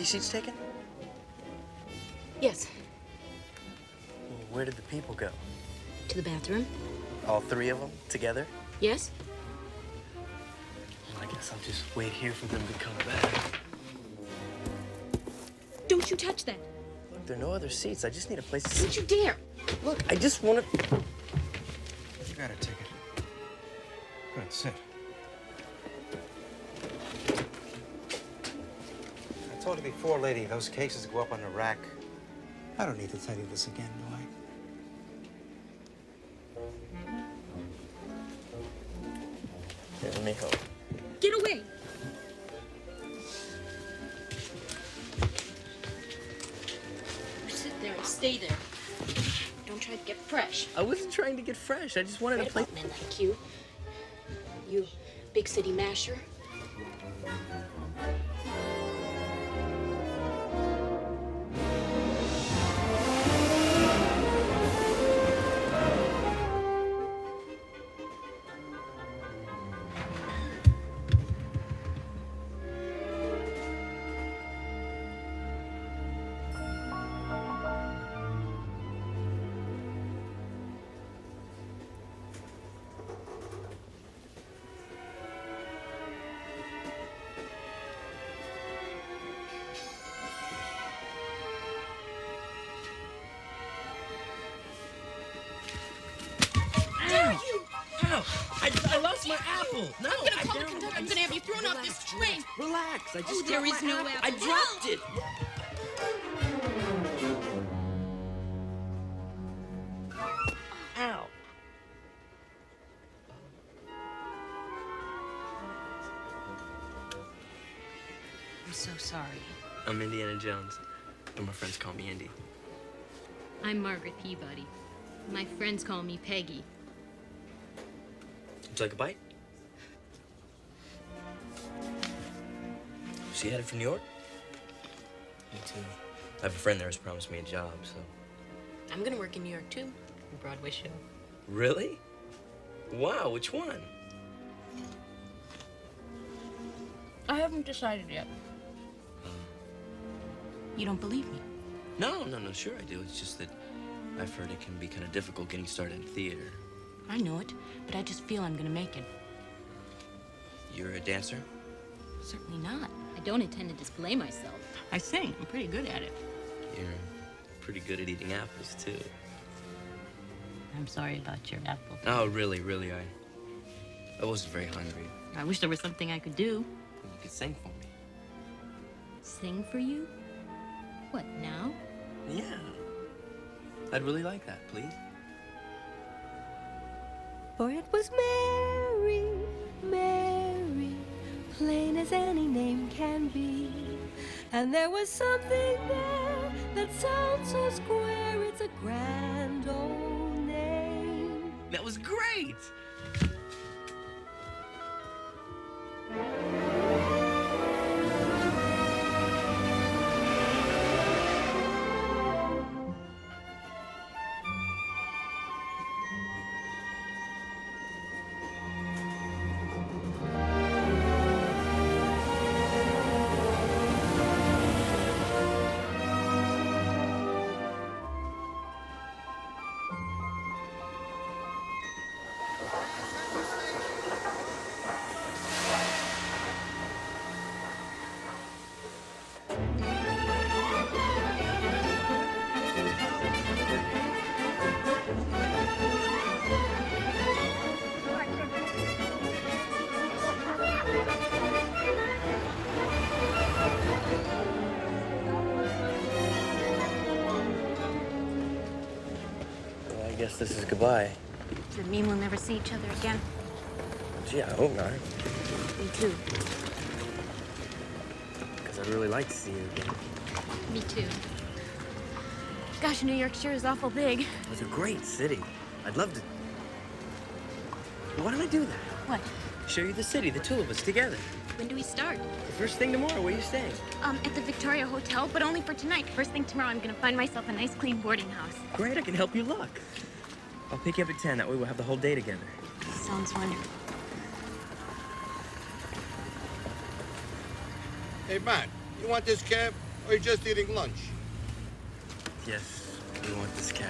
these seats taken? Yes. Where did the people go? To the bathroom. All three of them together? Yes. Well, I guess I'll just wait here for them to come back. Don't you touch that. Look, there are no other seats. I just need a place to Don't sit. you dare. Look, I just want to... You got a ticket. Good, sit. I told you before, lady, those cases go up on the rack. I don't need to tell you this again, do I? Here, let me help. Get away. You sit there and stay there. Don't try to get fresh. I wasn't trying to get fresh. I just wanted a place... Men like you. You big city masher. I lost my apple. No, I'm gonna call the conductor. I'm gonna have you thrown off this train. Relax. I just there dropped is my no apple. apple. I dropped it. Ow. I'm so sorry. I'm Indiana Jones, and my friends call me Indy. I'm Margaret Peabody. My friends call me Peggy. Would you like a bite? So you headed for New York? Me too. I have a friend there who's promised me a job, so... I'm gonna work in New York too. A Broadway show. Really? Wow, which one? I haven't decided yet. You don't believe me? No, sure I do. It's just that I've heard it can be kind of difficult getting started in theater. I know it, but I just feel I'm gonna make it. You're a dancer? Certainly not. I don't intend to display myself. I sing. I'm pretty good at it. You're pretty good at eating apples, too. I'm sorry about your apple. Oh, really, I wasn't very hungry. I wish there was something I could do. You could sing for me. Sing for you? What, now? Yeah. I'd really like that, please. For it was Mary, Mary, plain as any name can be. And there was something there that sounds so square, it's a grand old name. That was great! I guess this is goodbye. Does it mean we'll never see each other again? Gee, I hope not. Me too. Because I'd really like to see you again. Me too. Gosh, New York sure is awful big. It's a great city. I'd love to... Why don't I do that? What? Show you the city, the two of us, together. When do we start? The first thing tomorrow, where are you staying? At the Victoria Hotel, but only for tonight. First thing tomorrow, I'm gonna find myself a nice, clean boarding house. Great, I can help you look. I'll pick you up at 10. That way we'll have the whole day together. Sounds wonderful. Hey, Matt, you want this cab? Or are you just eating lunch? Yes, we want this cab.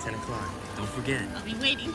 10 o'clock. Don't forget. I'll be waiting.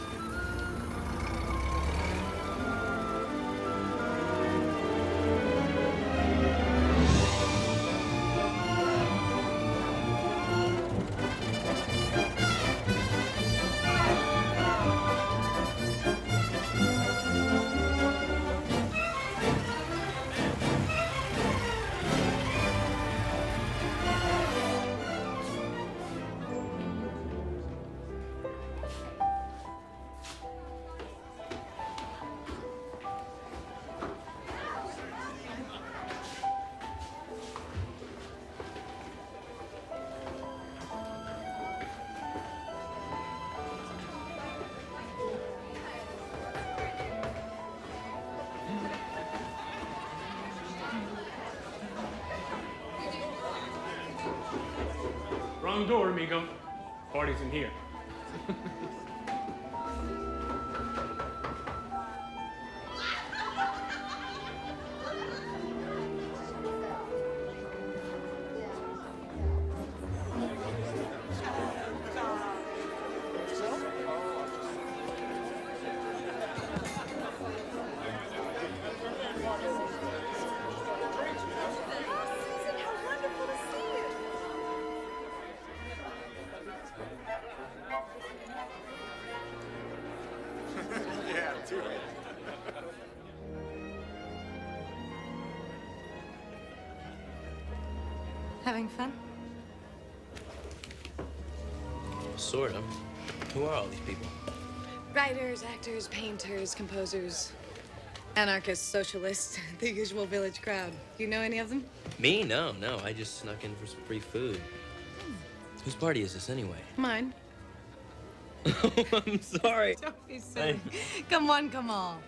Wrong door, amigo. Party's in here. Yeah, too right. Having fun? Sort of. Who are all these people? Writers, actors, painters, composers, anarchists, socialists, the usual village crowd. Do you know any of them? Me? No. I just snuck in for some free food. Whose party is this anyway? Mine. I'm sorry. Don't be silly. Come one, come all.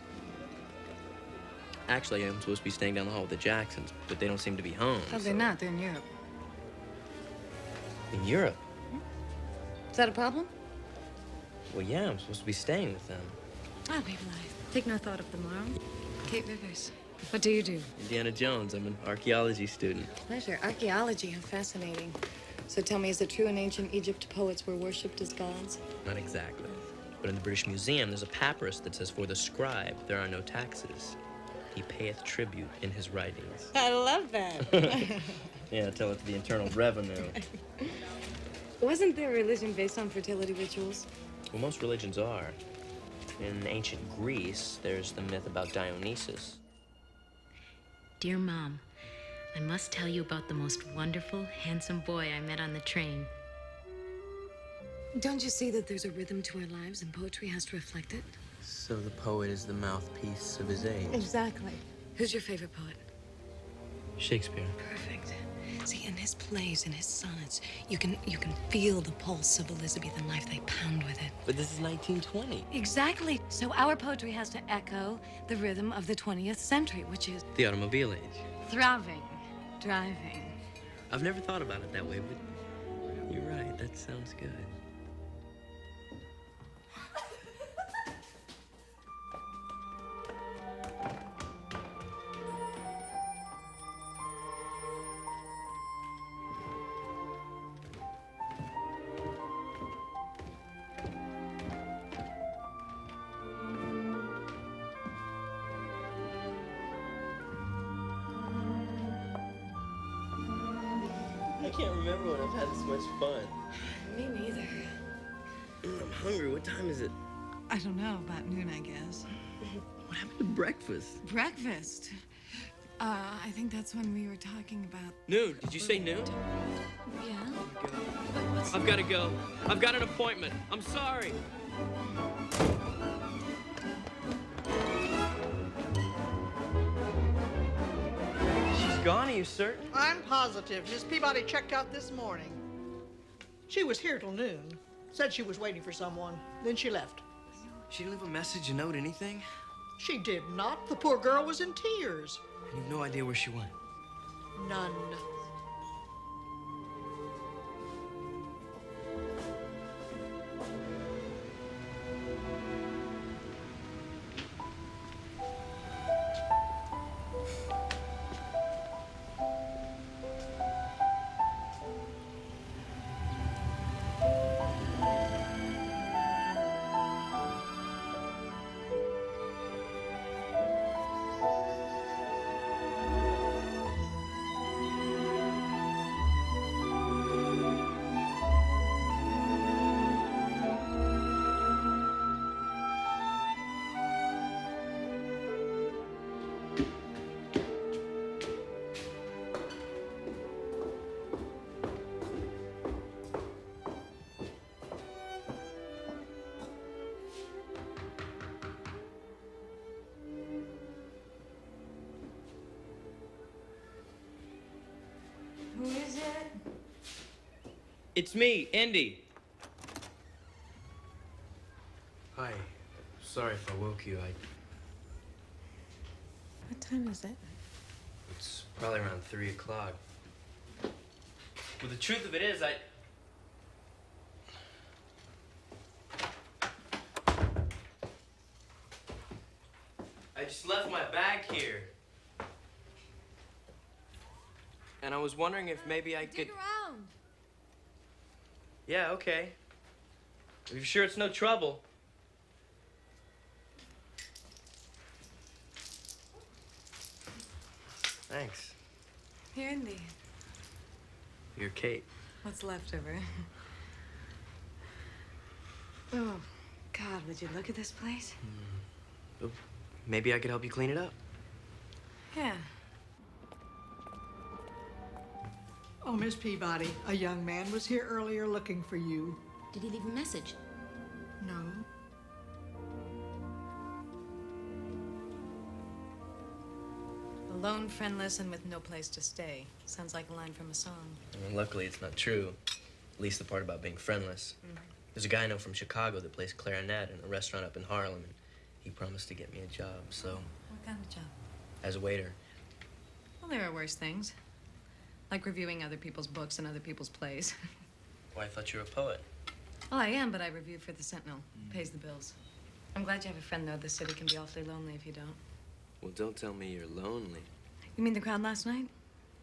Actually, I'm supposed to be staying down the hall with the Jacksons, but they don't seem to be home. Oh, they're not. They're in Europe. In Europe? Is that a problem? Well, yeah, I'm supposed to be staying with them. Oh, baby life. Take no thought of tomorrow. Kate Rivers. What do you do? Indiana Jones. I'm an archaeology student. Pleasure. Archaeology. How fascinating. So tell me, is it true in ancient Egypt poets were worshipped as gods? Not exactly. But in the British Museum, there's a papyrus that says, "For the scribe, there are no taxes. He payeth tribute in his writings." I love that. Yeah, tell it to the Internal Revenue. Wasn't there religion based on fertility rituals? Well, most religions are. In ancient Greece, there's the myth about Dionysus. Dear Mom, I must tell you about the most wonderful, handsome boy I met on the train. Don't you see that there's a rhythm to our lives and poetry has to reflect it? So the poet is the mouthpiece of his age. Exactly. Who's your favorite poet? Shakespeare. Perfect. See, in his plays and his sonnets, you can feel the pulse of Elizabethan life. They pound with it. But this is 1920. Exactly. So our poetry has to echo the rhythm of the 20th century, which is The automobile age. throbbing, driving. I've never thought about it that way, but you're right. That sounds good. I can't remember when I've had this much fun. Me neither. I'm hungry. What time is it? I don't know, about noon, I guess. What happened to breakfast? Breakfast. I think that's when we were talking about. Noon. Did you say noon? Yeah. I've got to go. I've got an appointment. I'm sorry. She's gone, are you certain? I'm positive. Miss Peabody checked out this morning. She was here till noon. Said she was waiting for someone. Then she left. She didn't leave a message, a note, anything? She did not. The poor girl was in tears. And you've no idea where she went? None. It's me, Indy. Hi. Sorry if I woke you. What time is it? It's probably around 3 o'clock. Well, the truth of it is, I just left my bag here. And I was wondering if maybe I could... Dig around. Yeah, okay. Are you sure it's no trouble? Thanks. Here, Indy. You're Kate. What's left of her? Oh, God, would you look at this place? Oh, maybe I could help you clean it up. Yeah. Oh, Miss Peabody, a young man was here earlier looking for you. Did he leave a message? No. Alone, friendless, and with no place to stay. Sounds like a line from a song. Well, luckily, it's not true. At least the part about being friendless. There's a guy I know from Chicago that plays clarinet in a restaurant up in Harlem, and he promised to get me a job, so... What kind of job? As a waiter. Well, there are worse things. Like reviewing other people's books and other people's plays. Well, I thought you were a poet. Well, I am, but I review for the Sentinel. Pays the bills. I'm glad you have a friend, though. The city can be awfully lonely if you don't. Well, don't tell me you're lonely. You mean the crowd last night?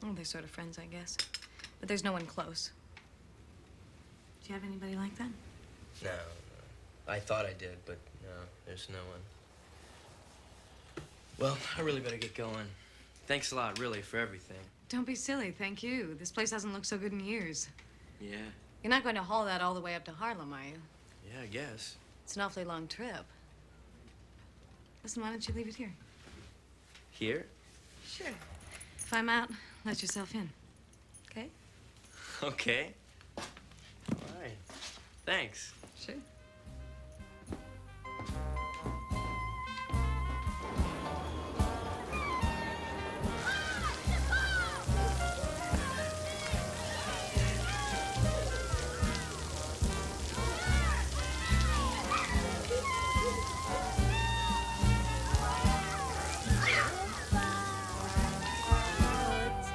Oh, they're sort of friends, I guess. But there's no one close. Do you have anybody like that? No. I thought I did, but no, there's no one. Well, I really better get going. Thanks a lot, really, for everything. Don't be silly, thank you. This place hasn't looked so good in years. Yeah. You're not going to haul that all the way up to Harlem, are you? Yeah, I guess. It's an awfully long trip. Listen, why don't you leave it here? Here? Sure. If I'm out, let yourself in. Okay? Okay. All right. Thanks. Sure.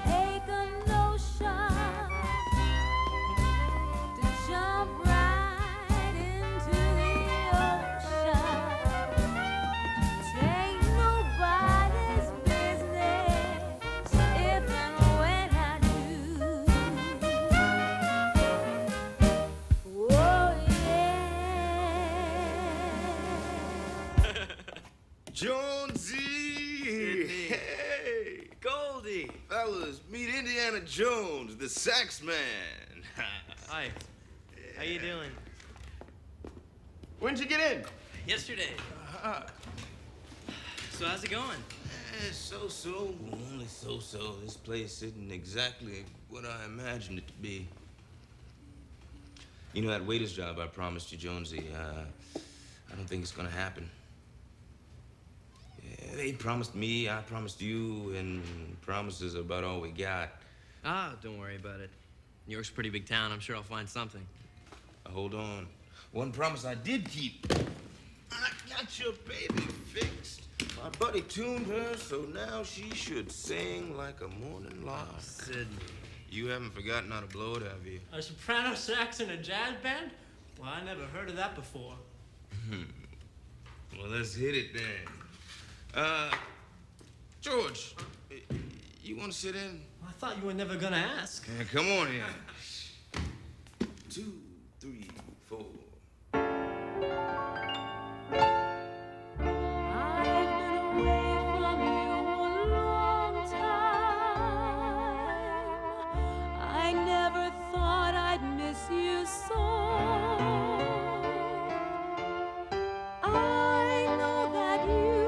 Take a notion to jump right into the ocean. Take nobody's business if and when I do. Oh yeah. Jonesy! Hey! Goldie! Fellas, meet Indiana Jones, the sax man. Hi. How you doing? When'd you get in? Yesterday. So how's it going? So-so, only so-so. This place isn't exactly what I imagined it to be. You know that waiter's job I promised you, Jonesy? I don't think it's gonna happen. Yeah, they promised me, I promised you, and promises are about all we got. Ah, don't worry about it. New York's a pretty big town. I'm sure I'll find something. Hold on. One promise I did keep. I got your baby fixed. My buddy tuned her, so now she should sing like a morning lark. Sydney. You haven't forgotten how to blow it, have you? A soprano sax in a jazz band? Well, I never heard of that before. Well, let's hit it then. George, you want to sit in? I thought you were never gonna ask. Yeah, come on in. 2, 3, 4. I've been away from you a long time. I never thought I'd miss you so. I know that you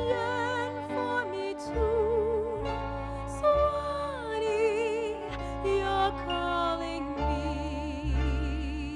yearn for me too. So honey, you're calling me.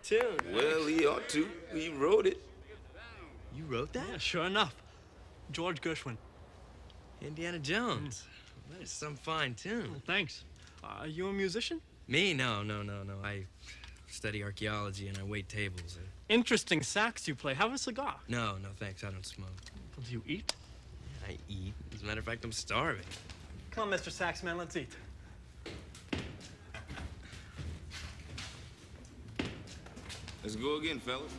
tune. Well, he ought to. He wrote it. You wrote that? Yeah, sure enough. George Gershwin. Indiana Jones. That is some fine tune. Well, thanks. Are you a musician? Me? No. I study archaeology and I wait tables. Interesting sax you play. Have a cigar. No, thanks. I don't smoke. Well, do you eat? I eat. As a matter of fact, I'm starving. Come on, Mr. Saxman, let's eat. Let's go again, fellas.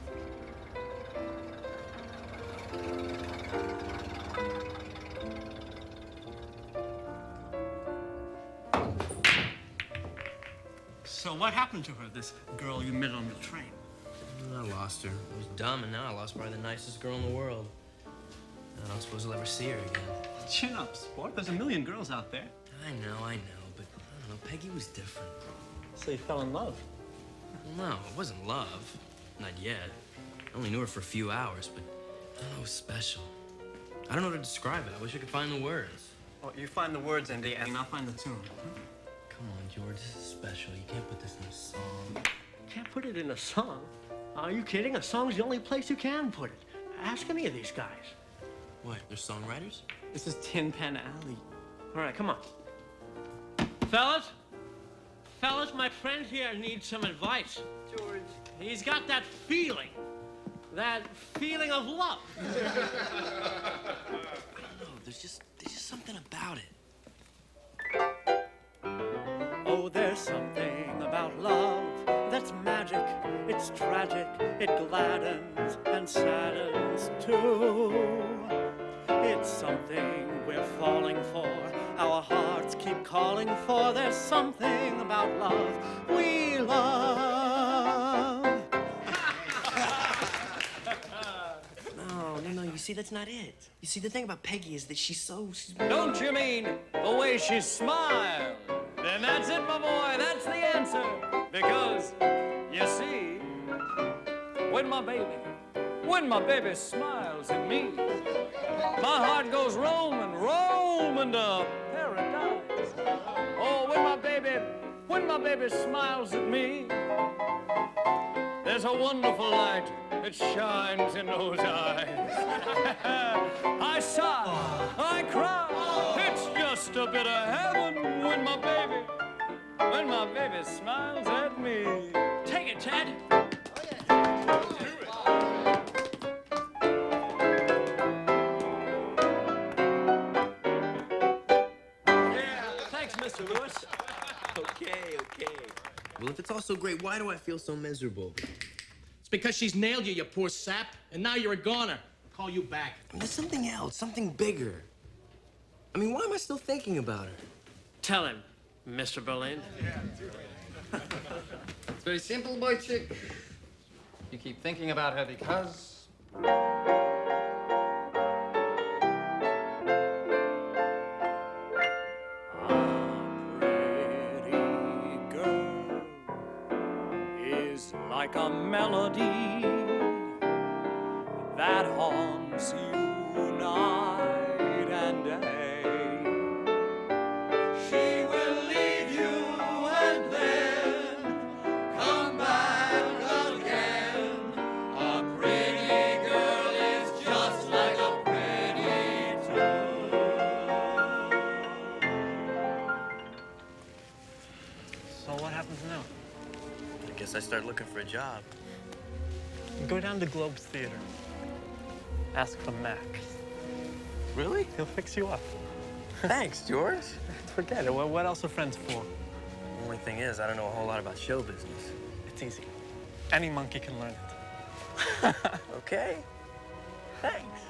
So what happened to her, this girl you met on the train? I lost her. I was dumb, and now I lost probably the nicest girl in the world. I don't suppose I'll ever see her again. Chin up, sport. There's a million girls out there. I know, but I don't know. Peggy was different. So you fell in love? No, it wasn't love. Not yet. I only knew her for a few hours, but I don't know, it was special. I don't know how to describe it. I wish I could find the words. Well, you find the words, Andy, and I'll find the tune. Come on, George, this is special. You can't put this in a song. Can't put it in a song? Are you kidding? A song's the only place you can put it. Ask any of these guys. What, they're songwriters? This is Tin Pan Alley. All right, come on. Fellas, my friend here needs some advice. George. He's got that feeling of love. I don't know, there's just something about it. Oh, there's something about love that's magic, it's tragic, it gladdens and saddens too. It's something we're falling for, our hearts keep calling for. There's something about love we love. No, you see, that's not it. You see, the thing about Peggy is that she's Don't you mean the way she smiles? Then that's it, my boy, that's the answer. Because, you see, when my baby smiles at me, my heart goes roaming to paradise. Oh, when my baby smiles at me, there's a wonderful light that shines in those eyes. I sigh, I cry, it's just a bit of heaven when my baby smiles at me. Take it, Ted. Thanks, Mr. Lewis. Okay. Well, if it's all so great, why do I feel so miserable? It's because she's nailed you, you poor sap, and now you're a goner. I'll call you back. I mean, there's something else, something bigger. I mean, why am I still thinking about her? Tell him, Mr. Berlin. It's very simple, boy chick. You keep thinking about her because... Like a melody that haunts you night and day. She will leave you and then come back again. A pretty girl is just like a pretty tune. So what happens now? I guess I start looking for a job. Go down to Globe's Theater. Ask for Mac. Really? He'll fix you up. Thanks, George. Forget it. What else are friends for? The only thing is, I don't know a whole lot about show business. It's easy. Any monkey can learn it. Okay. Thanks.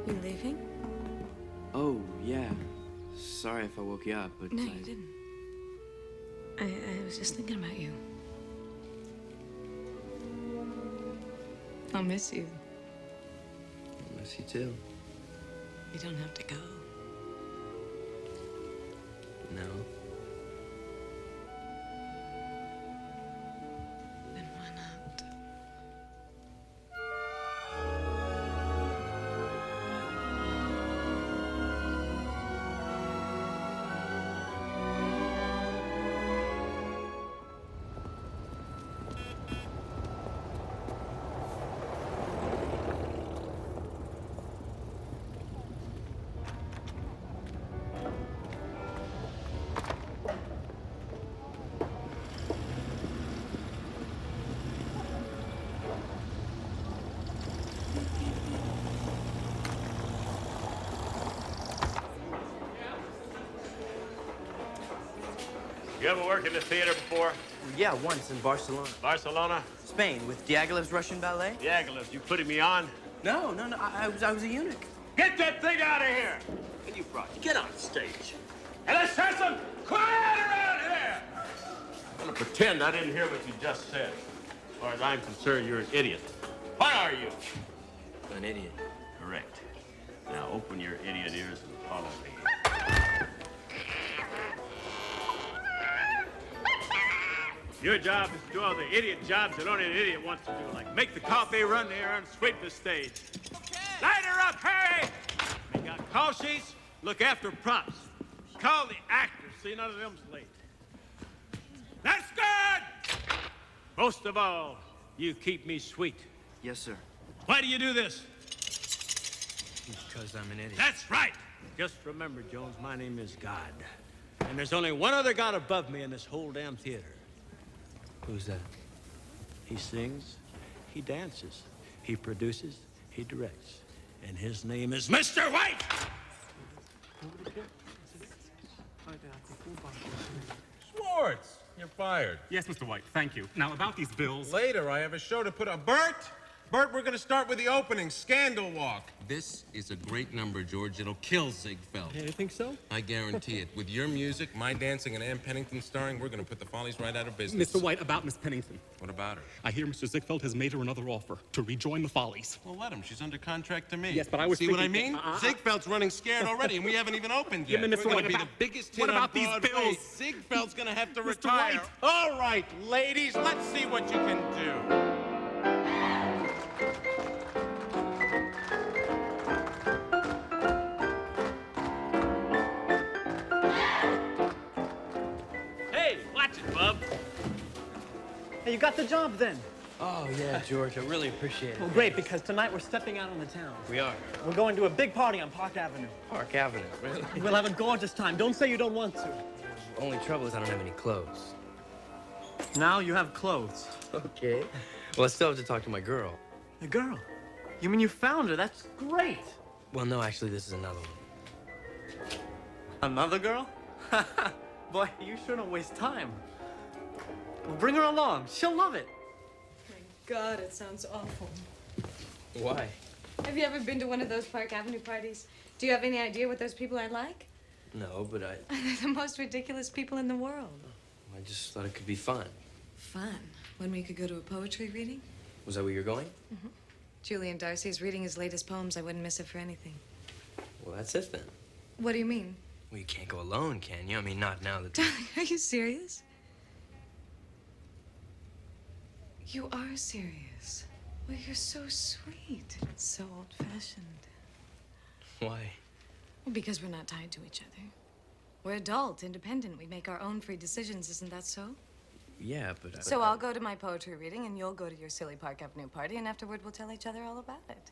You leaving? Oh, yeah. Sorry if I woke you up, but No, you didn't. I was just thinking about you. I'll miss you. I miss you too. You don't have to go. No. Then why not? You ever worked in the theater before? Yeah, once in Barcelona. Barcelona? Spain, with Diaghilev's Russian ballet? Diaghilev, you putting me on? No, I was a eunuch. Get that thing out of here! And you, Brock, get on stage. And let's have some quiet around here! I'm gonna pretend I didn't hear what you just said. As far as I'm concerned, you're an idiot. What are you? An idiot. Correct. Now open your idiot ears and follow me. Your job is to do all the idiot jobs that only an idiot wants to do, like make the coffee, run the errands, sweep the stage. Okay. Light her up, Harry! Make out call sheets, look after props. Call the actors, see none of them's late. That's good! Most of all, you keep me sweet. Yes, sir. Why do you do this? Because I'm an idiot. That's right! Just remember, Jones, my name is God. And there's only one other God above me in this whole damn theater. Who's that? He sings, he dances, he produces, he directs. And his name is Mr. White! Schwartz, you're fired. Yes, Mr. White, thank you. Now, about these bills... Later, I have a show to put on. Bert, we're gonna start with the opening, Scandal Walk. This is a great number, George. It'll kill Ziegfeld. You think so? I guarantee it. With your music, my dancing, and Ann Pennington starring, we're gonna put the Follies right out of business. Mr. White, about Miss Pennington. What about her? I hear Mr. Ziegfeld has made her another offer to rejoin the Follies. Well, let him. She's under contract to me. Yes, but I was See what I mean? thinking- Ziegfeld's running scared already, and we haven't even opened yet. Yeah, but Mr. We're White, gonna be about- the biggest hit what about on these Broadway. bills? Ziegfeld's gonna have to Mr. retire. White. All right, ladies, let's see what you can do. Hey, watch it, bub. Hey, you got the job then? Oh, yeah, George, I really appreciate it. Well, great, because tonight we're stepping out on the town. We are. We're going to a big party on Park Avenue. Park Avenue, really? We'll have a gorgeous time. Don't say you don't want to. Only trouble is I don't have any clothes. Now you have clothes. Okay. Well, I still have to talk to my girl. A girl? You mean you found her? That's great. Well, no, actually, this is another one. Another girl? Boy, you sure don't waste time. Well, bring her along. She'll love it. God, it sounds awful. Why? Have you ever been to one of those Park Avenue parties? Do you have any idea what those people are like? No, but They're the most ridiculous people in the world. I just thought it could be fun. Fun? When we could go to a poetry reading? Was that where you're going? Mm-hmm. Julian Darcy's reading his latest poems. I wouldn't miss it for anything. Well, that's it then. What do you mean? Well, you can't go alone, can you? I mean, not now that... Darling, are you serious? You are serious. Well, you're so sweet. So old-fashioned. Why? Well, because we're not tied to each other. We're adult, independent. We make our own free decisions. Isn't that so? Yeah, but... So I'll go to my poetry reading, and you'll go to your silly Park Avenue party, and afterward we'll tell each other all about it.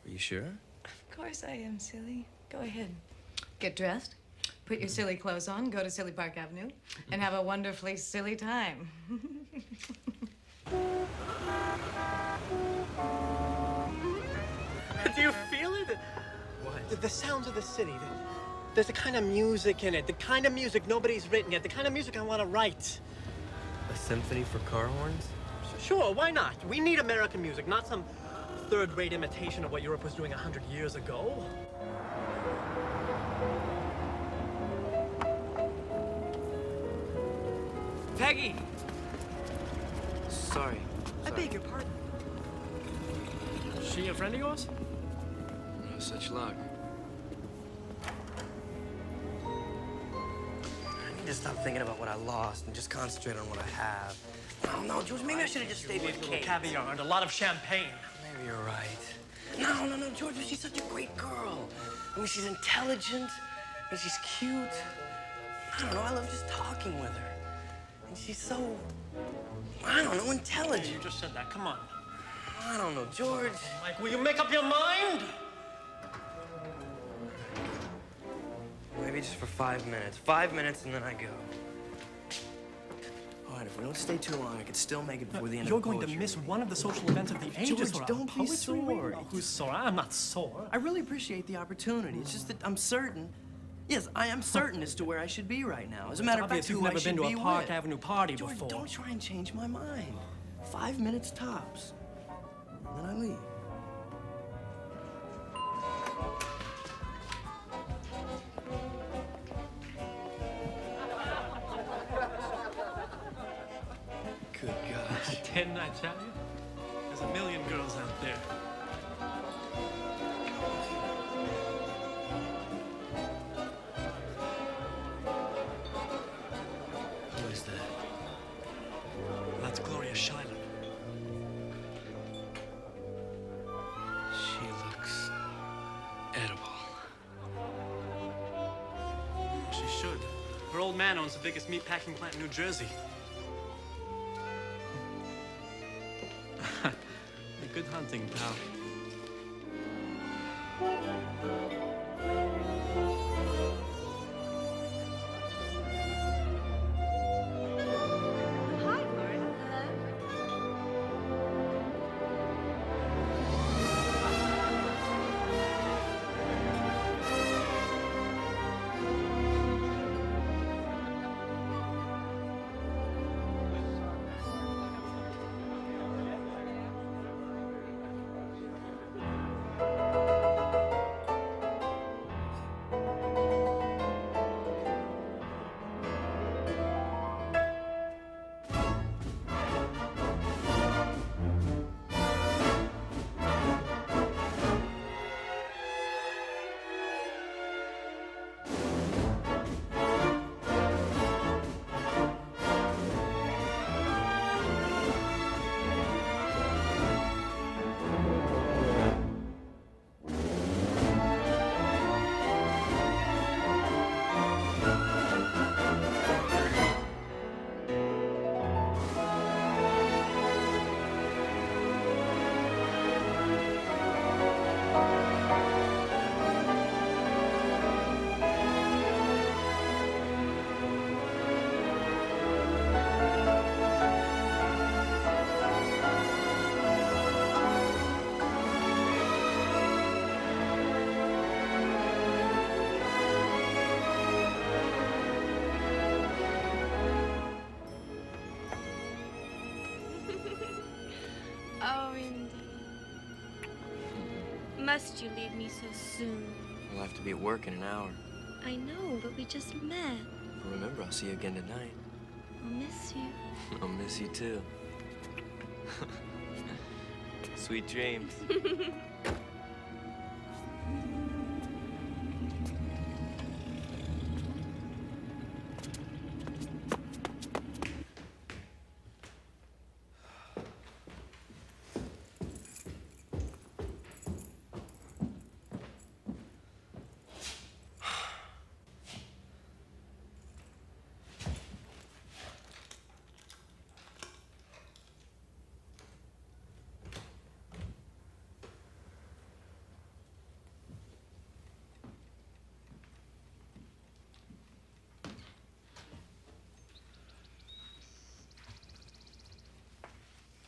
Are you sure? Of course I am, silly. Go ahead. Get dressed, put your silly clothes on, go to Silly Park Avenue, and have a wonderfully silly time. Do you feel it? What? The sounds of the city. There's the kind of music in it. The kind of music nobody's written yet. The kind of music I want to write. A symphony for car horns? Sure, why not? We need American music, not some third-rate imitation of what Europe was doing 100 years ago. Peggy! Sorry. I beg your pardon. She a friend of yours? No such luck. I need to stop thinking about what I lost and just concentrate on what I have. No, George, maybe I should have just stayed with Kate. Caviar and a lot of champagne. Maybe you're right. No, George, she's such a great girl. I mean, she's intelligent, and she's cute. I don't know, I love just talking with her. And she's so, I don't know, intelligent. You just said that, come on. I don't know, George. Mike, will you make up your mind? Maybe just for 5 minutes. 5 minutes, and then I go. All right, if we don't stay too long, I could still make it before the end You're of going to miss one of the social events of the ages. George, or a don't be poetry sore. reading. Oh, who's sore? I'm not sore. I really appreciate the opportunity. It's just that I'm certain Yes, I am certain as to where I should be right now. As a matter of fact, you've who I never should been to be a Park with. Avenue party Jordan, before. don't try and change my mind. 5 minutes tops. And then I leave. Good gosh. Didn't I tell you? There's a million girls out there. Who is that? That's Gloria Schuyler. She looks edible. She should. Her old man owns the biggest meatpacking plant in New Jersey. Good hunting, pal. Hi, Gloria. Oh, Indy. Must you leave me so soon? I'll have to be at work in an hour. I know, but we just met. But remember, I'll see you again tonight. I'll miss you. I'll miss you too. Sweet dreams.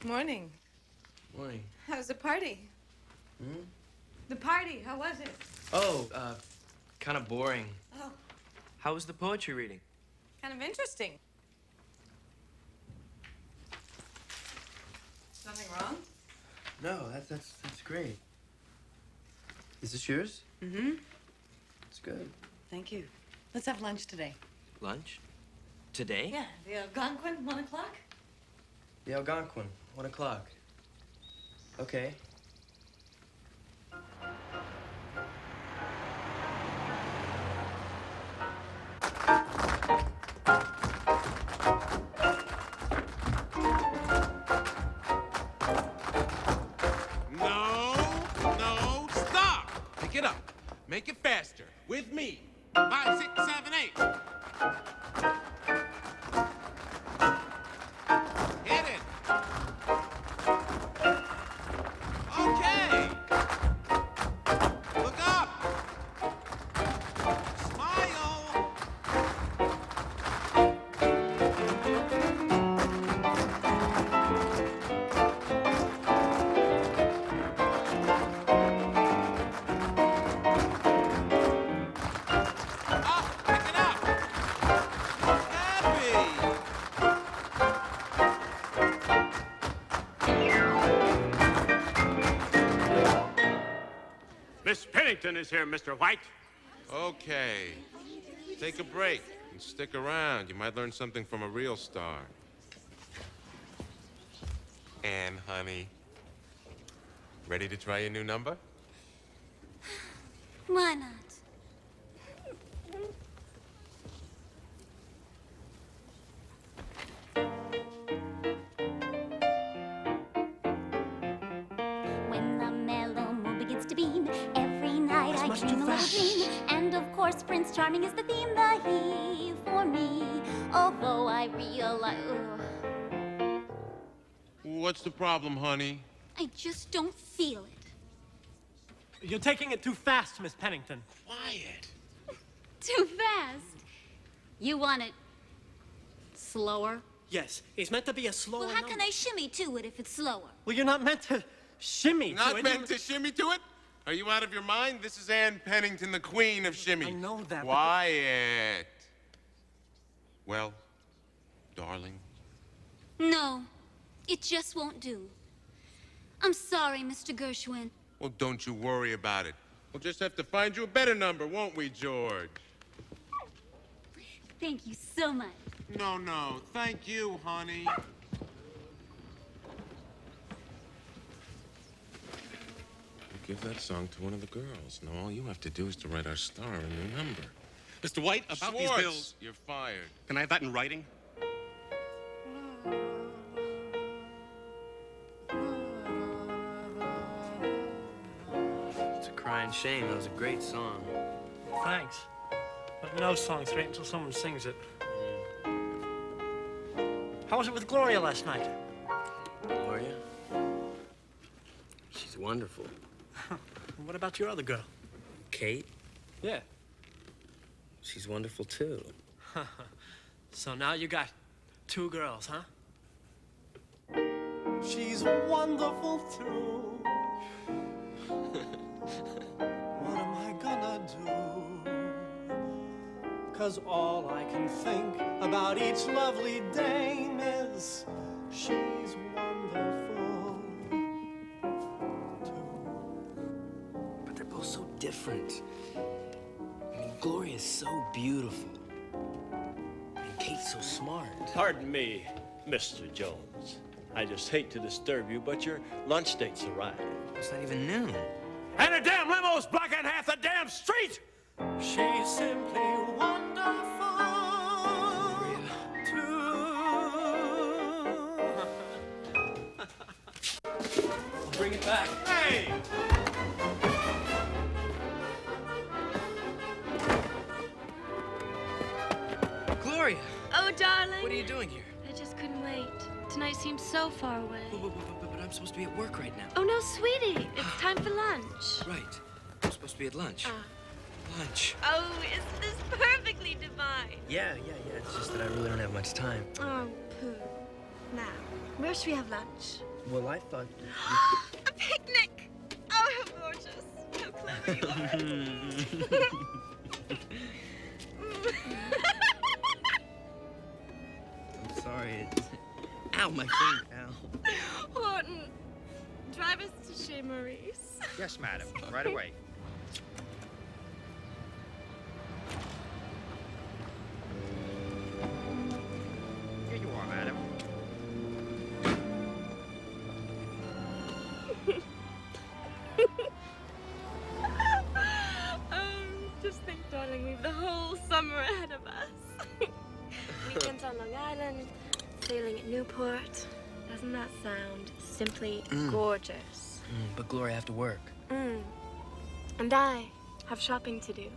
Morning. Morning. How's the party? Hmm? The party, how was it? Oh, kind of boring. Oh, How was the poetry reading? kind of interesting. Something wrong? No, that's great. Is this yours? Mm-hmm. It's good. Thank you. Let's have lunch today. Lunch? Today? Yeah, the Algonquin, 1 o'clock? The Algonquin, 1 o'clock. Okay. No, stop! Pick it up. Make it faster. With me. 5, 6, 7, 8. Hit it. Okay. Look up. Smile. here, Mr. White. Okay. Take a break and stick around. You might learn something from a real star. Anne, honey. Ready to try your new number? Why not? When the mellow moon begins to beam, every night I dream a little dream. And of course, Prince Charming is the theme, the he for me. Although I realize. What's the problem, honey? I just don't feel it. You're taking it too fast, Miss Pennington. Quiet. Too fast. You want it slower? Yes, it's meant to be a slower Well, how can I shimmy to it if it's slower? Well, you're not meant to shimmy to it. Not meant to shimmy to it? Are you out of your mind? This is Anne Pennington, the queen of shimmy. I know that. Quiet. Well, darling. No, it just won't do. I'm sorry, Mr. Gershwin. Well, don't you worry about it. We'll just have to find you a better number, won't we, George? Thank you so much. No. Thank you, honey. Give that song to one of the girls. Now, all you have to do is to write our star a new number. Mr. White, about Schwartz, these bills. You're fired. Can I have that in writing? It's a crying shame. That was a great song. Thanks. But no song's great until someone sings it. How was it with Gloria last night? Gloria? She's wonderful. What about your other girl? Kate? Yeah. She's wonderful, too. So now you got two girls, huh? She's wonderful, too. What am I gonna do? 'Cause all I can think about each lovely dame is she's wonderful, But they're both so different. I mean, Gloria's so beautiful. And Kate's so smart. Pardon me, Mr. Jones. I just hate to disturb you, but your lunch date's arrived. It's not even noon. And the damn limo's blocking half the damn street! She's simply wonderful, too. Bring it back. Hey! Gloria! Oh, darling. What are you doing here? I just couldn't wait. Tonight seems so far away. But I'm supposed to be at work right now. Oh, no, sweetie. It's time for lunch. Right. I'm supposed to be at lunch. Lunch. Oh, isn't this perfectly divine? Yeah. It's just that I really don't have much time. Oh, poo. Now, where should we have lunch? Well, I thought... A picnic! Oh, how gorgeous. How clever you are. I'm sorry. Ow, my finger. Ow. Horton, drive us to Chez Maurice. Yes, madam. Right away. Here you are, madam. Just think, darling, we've the whole summer ahead of us. Weekends on Long Island, sailing at Newport. Doesn't that sound simply gorgeous? But Gloria, I have to work. And I have shopping to do.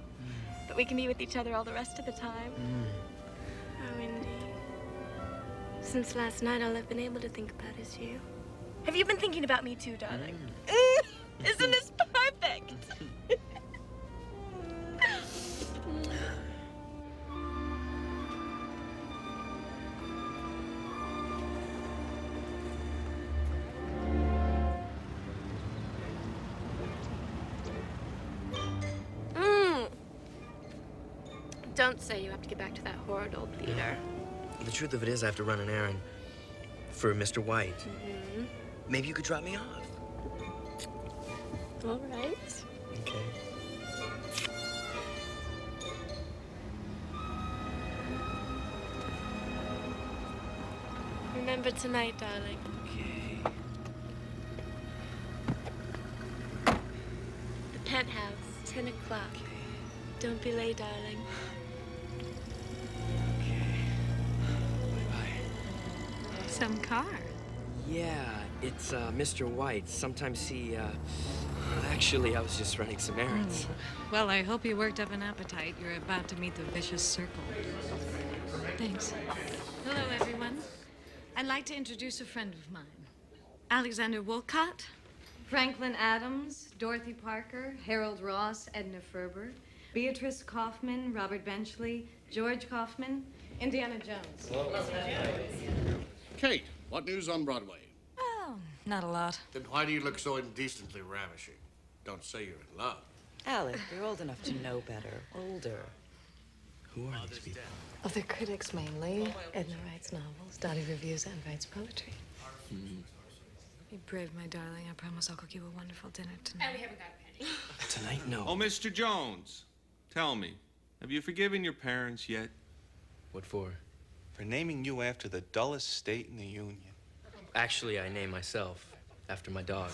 But we can be with each other all the rest of the time. Oh, Indy. Since last night, all I've been able to think about is you. Have you been thinking about me too, darling? Isn't this perfect? Don't say you have to get back to that horrid old theater. The truth of it is I have to run an errand for Mr. White. Maybe you could drop me off. All right. Okay. Remember tonight, darling. Okay. The penthouse, 10 o'clock. Don't be late, darling. Some car. Yeah, it's Mr. White. Sometimes he, actually, I was just running some errands. Well, I hope you worked up an appetite. You're about to meet the vicious circle. Thanks. Hello, everyone. I'd like to introduce a friend of mine. Alexander Wolcott, Franklin Adams, Dorothy Parker, Harold Ross, Edna Ferber, Beatrice Kaufman, Robert Benchley, George Kaufman, Indiana Jones. Kate, what news on Broadway? Oh, not a lot. Then why do you look so indecently ravishing? Don't say you're in love. Alec, you're old enough to know better. Older. Who are these people? Of the critics mainly. Edna writes novels, Dottie reviews, and writes poetry. Be brave, my darling. I promise I'll cook you a wonderful dinner tonight. And we haven't got a penny. Tonight, no. Oh, Mr. Jones, tell me, have you forgiven your parents yet? What for? For naming you after the dullest state in the Union. Actually, I named myself after my dog.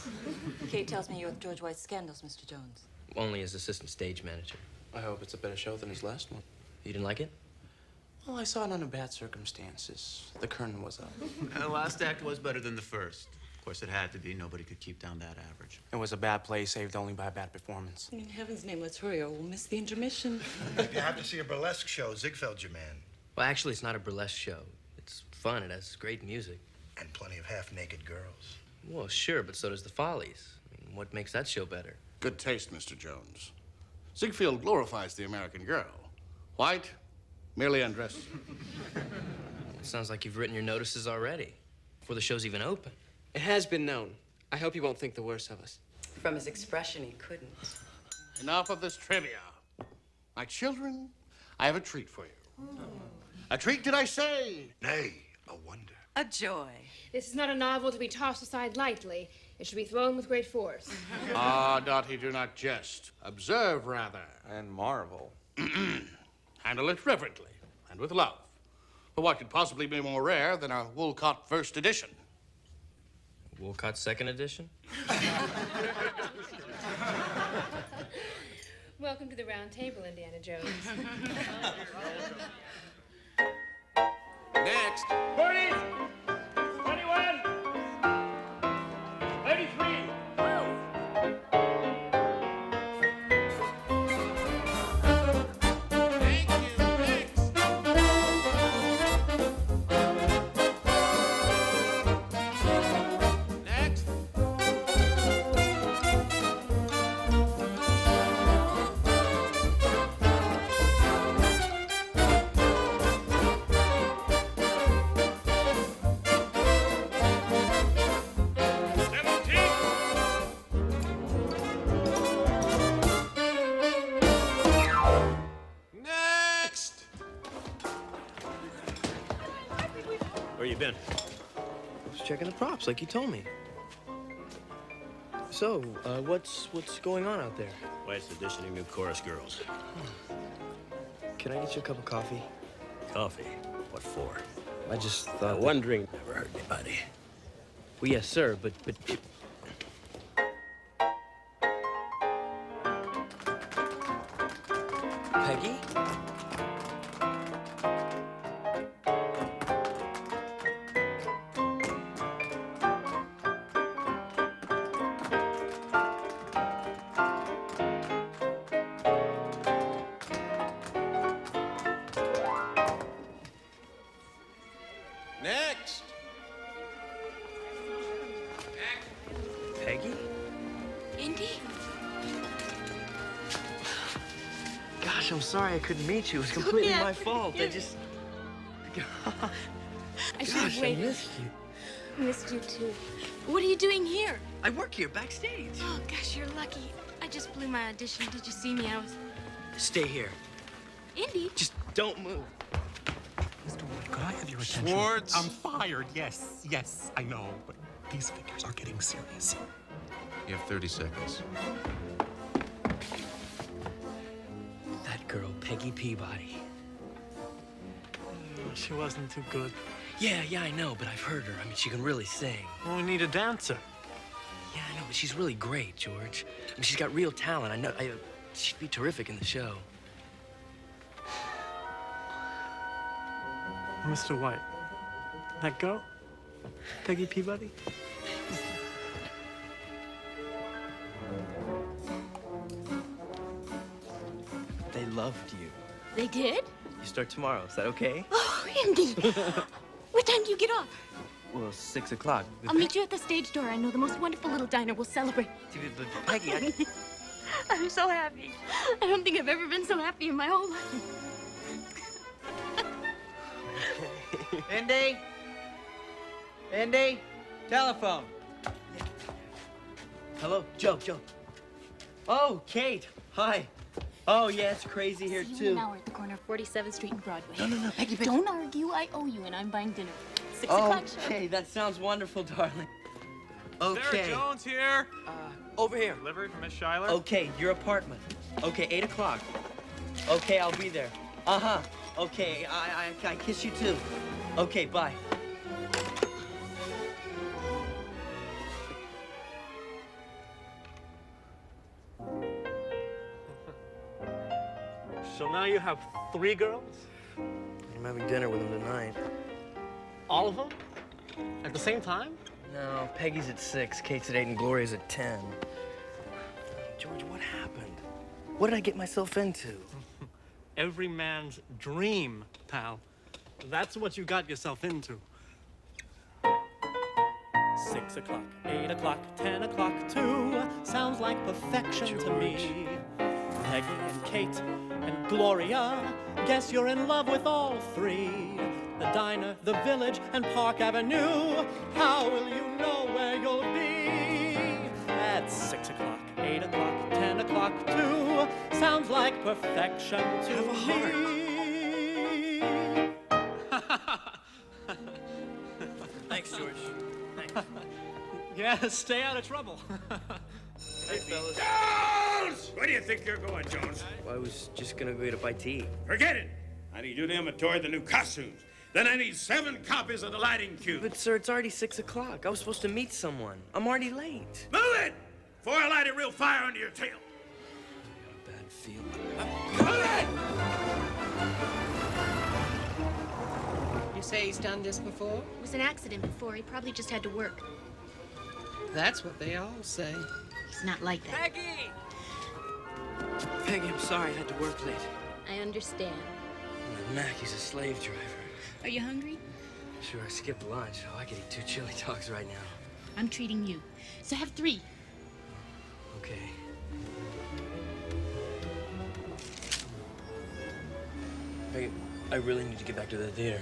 Kate tells me you're with George White's Scandals, Mr. Jones. Only as assistant stage manager. I hope it's a better show than his last one. You didn't like it? Well, I saw it under bad circumstances. The curtain was up. The last act was better than the first. Of course, it had to be. Nobody could keep down that average. It was a bad play saved only by a bad performance. In heaven's name, let's hurry or we'll miss the intermission. If you have to see a burlesque show, Ziegfeld's your man. Well, actually, it's not a burlesque show. It's fun. It has great music. And plenty of half-naked girls. Well, sure, but so does the Follies. I mean, what makes that show better? Good taste, Mr. Jones. Ziegfeld glorifies the American girl. White merely undresses her. It sounds like you've written your notices already, before the show's even open. It has been known. I hope you won't think the worst of us. From his expression, he couldn't. Enough of this trivia. My children, I have a treat for you. A treat, did I say? Nay, a wonder. A joy. This is not a novel to be tossed aside lightly. It should be thrown with great force. Ah, Dottie, do not jest. Observe, rather. And marvel. Handle it reverently and with love. For what could possibly be more rare than a Wolcott first edition? Wolcott second edition? Welcome to the round table, Indiana Jones. Next. 40, 21, 33. Thank you. Next. Next. Next. Where you been? I was checking the props, like you told me. So, what's going on out there? White's auditioning new chorus girls. Can I get you a cup of coffee? Coffee? What for? I just thought. One drink never hurt anybody. Well, yes, sir, but. Peggy? Next. Peggy? Indy? Gosh, I'm sorry I couldn't meet you. It was completely my fault. I just. I should Gosh, have I waited. missed you. Missed you too. What are you doing here? I work here backstage. Oh, gosh, you're lucky. I just blew my audition. Did you see me? I was... Stay here. Indy? Just don't move. Could I have your attention? Schwartz. I'm fired. Yes, I know. But these figures are getting serious. You have 30 seconds. That girl, Peggy Peabody. She wasn't too good. Yeah, I know, but I've heard her. I mean, she can really sing. Well, we need a dancer. Yeah, I know, but she's really great, George. I mean, she's got real talent. I know. She'd be terrific in the show. Mr. White, that go? Peggy Peabody? They loved you. They did? You start tomorrow. Is that okay? Oh, Andy! What time do you get off? Well, 6 o'clock. I'll meet you at the stage door. I know the most wonderful little diner. We'll celebrate. But Peggy, I'm so happy. I don't think I've ever been so happy in my whole life. Indy? Indy? Telephone. Hello, Joe. Oh, Kate. Hi. Oh, yeah, it's crazy here, See you too. in an hour at the corner of 47th Street and Broadway. No, Peggy. Don't argue. I owe you, and I'm buying dinner. 6 o'clock show. Okay, that sounds wonderful, darling. Okay. Sarah Jones here. Over here. Delivery from Miss Schuyler. Okay, your apartment. Okay, 8 o'clock. Okay, I'll be there. Uh-huh. Okay, I kiss you, too. Okay, bye. So now you have 3 girls? I'm having dinner with them tonight. All of them? At the same time? No, Peggy's at 6, Kate's at 8, and Gloria's at 10. George, what happened? What did I get myself into? Every man's dream, pal. That's what you got yourself into. 6 o'clock, 8 o'clock, 10 o'clock, too. Sounds like perfection to me. Peggy and Kate and Gloria, guess you're in love with all 3. The diner, the village, and Park Avenue. How will you know where you'll be? At 6 o'clock, 8 o'clock, 10 o'clock, too. Sounds like perfection to Have a heart. me. Thanks, George. Thanks. Yeah, stay out of trouble. Hey, fellas. Jones! Where do you think you're going, Jones? Well, I was just gonna go get a bite to eat. Forget it. I need you to inventory the new costumes. Then I need 7 copies of the lighting cue. But, sir, it's already 6 o'clock. I was supposed to meet someone. I'm already late. Move it! Before I light a real fire under your tail. I got a bad feeling. Move it! You say he's done this before? It was an accident before. He probably just had to work. That's what they all say. He's not like that. Peggy, I'm sorry I had to work late. I understand. Mac, he's a slave driver. Are you hungry? Sure, I skipped lunch. Oh, I could eat 2 chili dogs right now. I'm treating you. So have 3. Okay. Peggy, I really need to get back to the theater.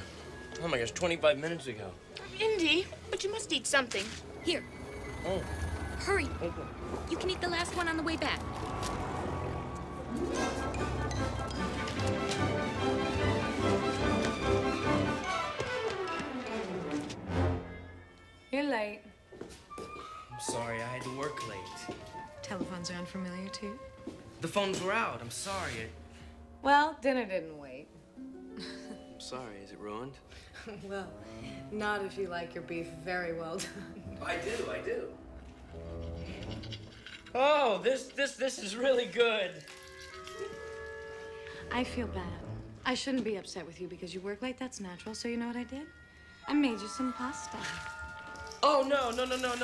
Oh my gosh, 25 minutes ago. Indy, but you must eat something. Here. Oh. Hurry. You can eat the last one on the way back. You're late. I'm sorry, I had to work late. Telephones are unfamiliar to you? The phones were out. I'm sorry. Well, dinner didn't wait. I'm sorry. Is it ruined? Well, not if you like your beef very well done. I do. Oh, this is really good. I feel bad. I shouldn't be upset with you because you work late. That's natural. So you know what I did? I made you some pasta. Oh, no,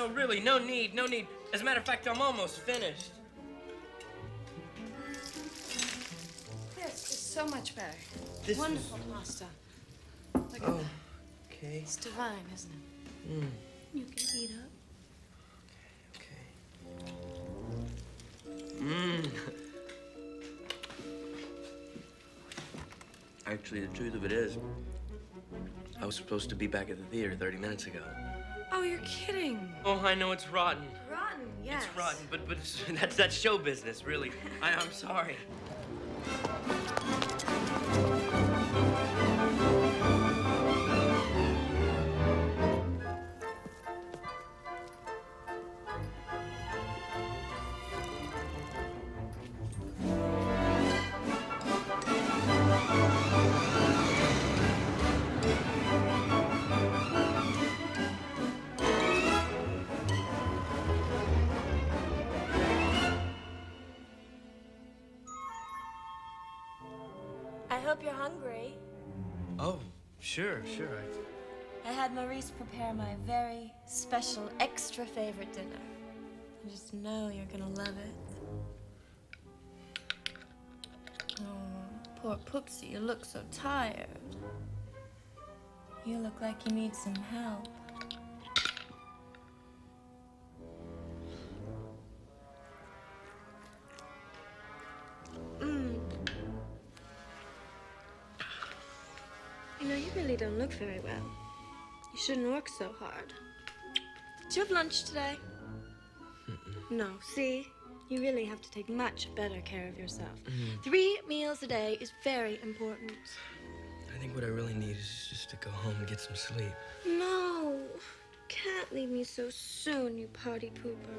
really, no need. As a matter of fact, I'm almost finished. This is so much better. This Wonderful pasta. Look at that. Okay. It's divine, isn't it? You can eat up. Actually, the truth of it is, I was supposed to be back at the theater 30 minutes ago. Oh, you're kidding. Oh, I know it's rotten. Rotten, yes. It's rotten, but that's show business, really. I'm sorry. hope you're hungry. Oh, sure. I had Maurice prepare my very special, extra favorite dinner. I just know you're gonna love it. Oh, poor Pooksy, you look so tired. You look like you need some help. You know, you really don't look very well. You shouldn't work so hard. Did you have lunch today? No, see? You really have to take much better care of yourself. 3 meals a day is very important. I think what I really need is just to go home and get some sleep. No, can't leave me so soon, you party pooper.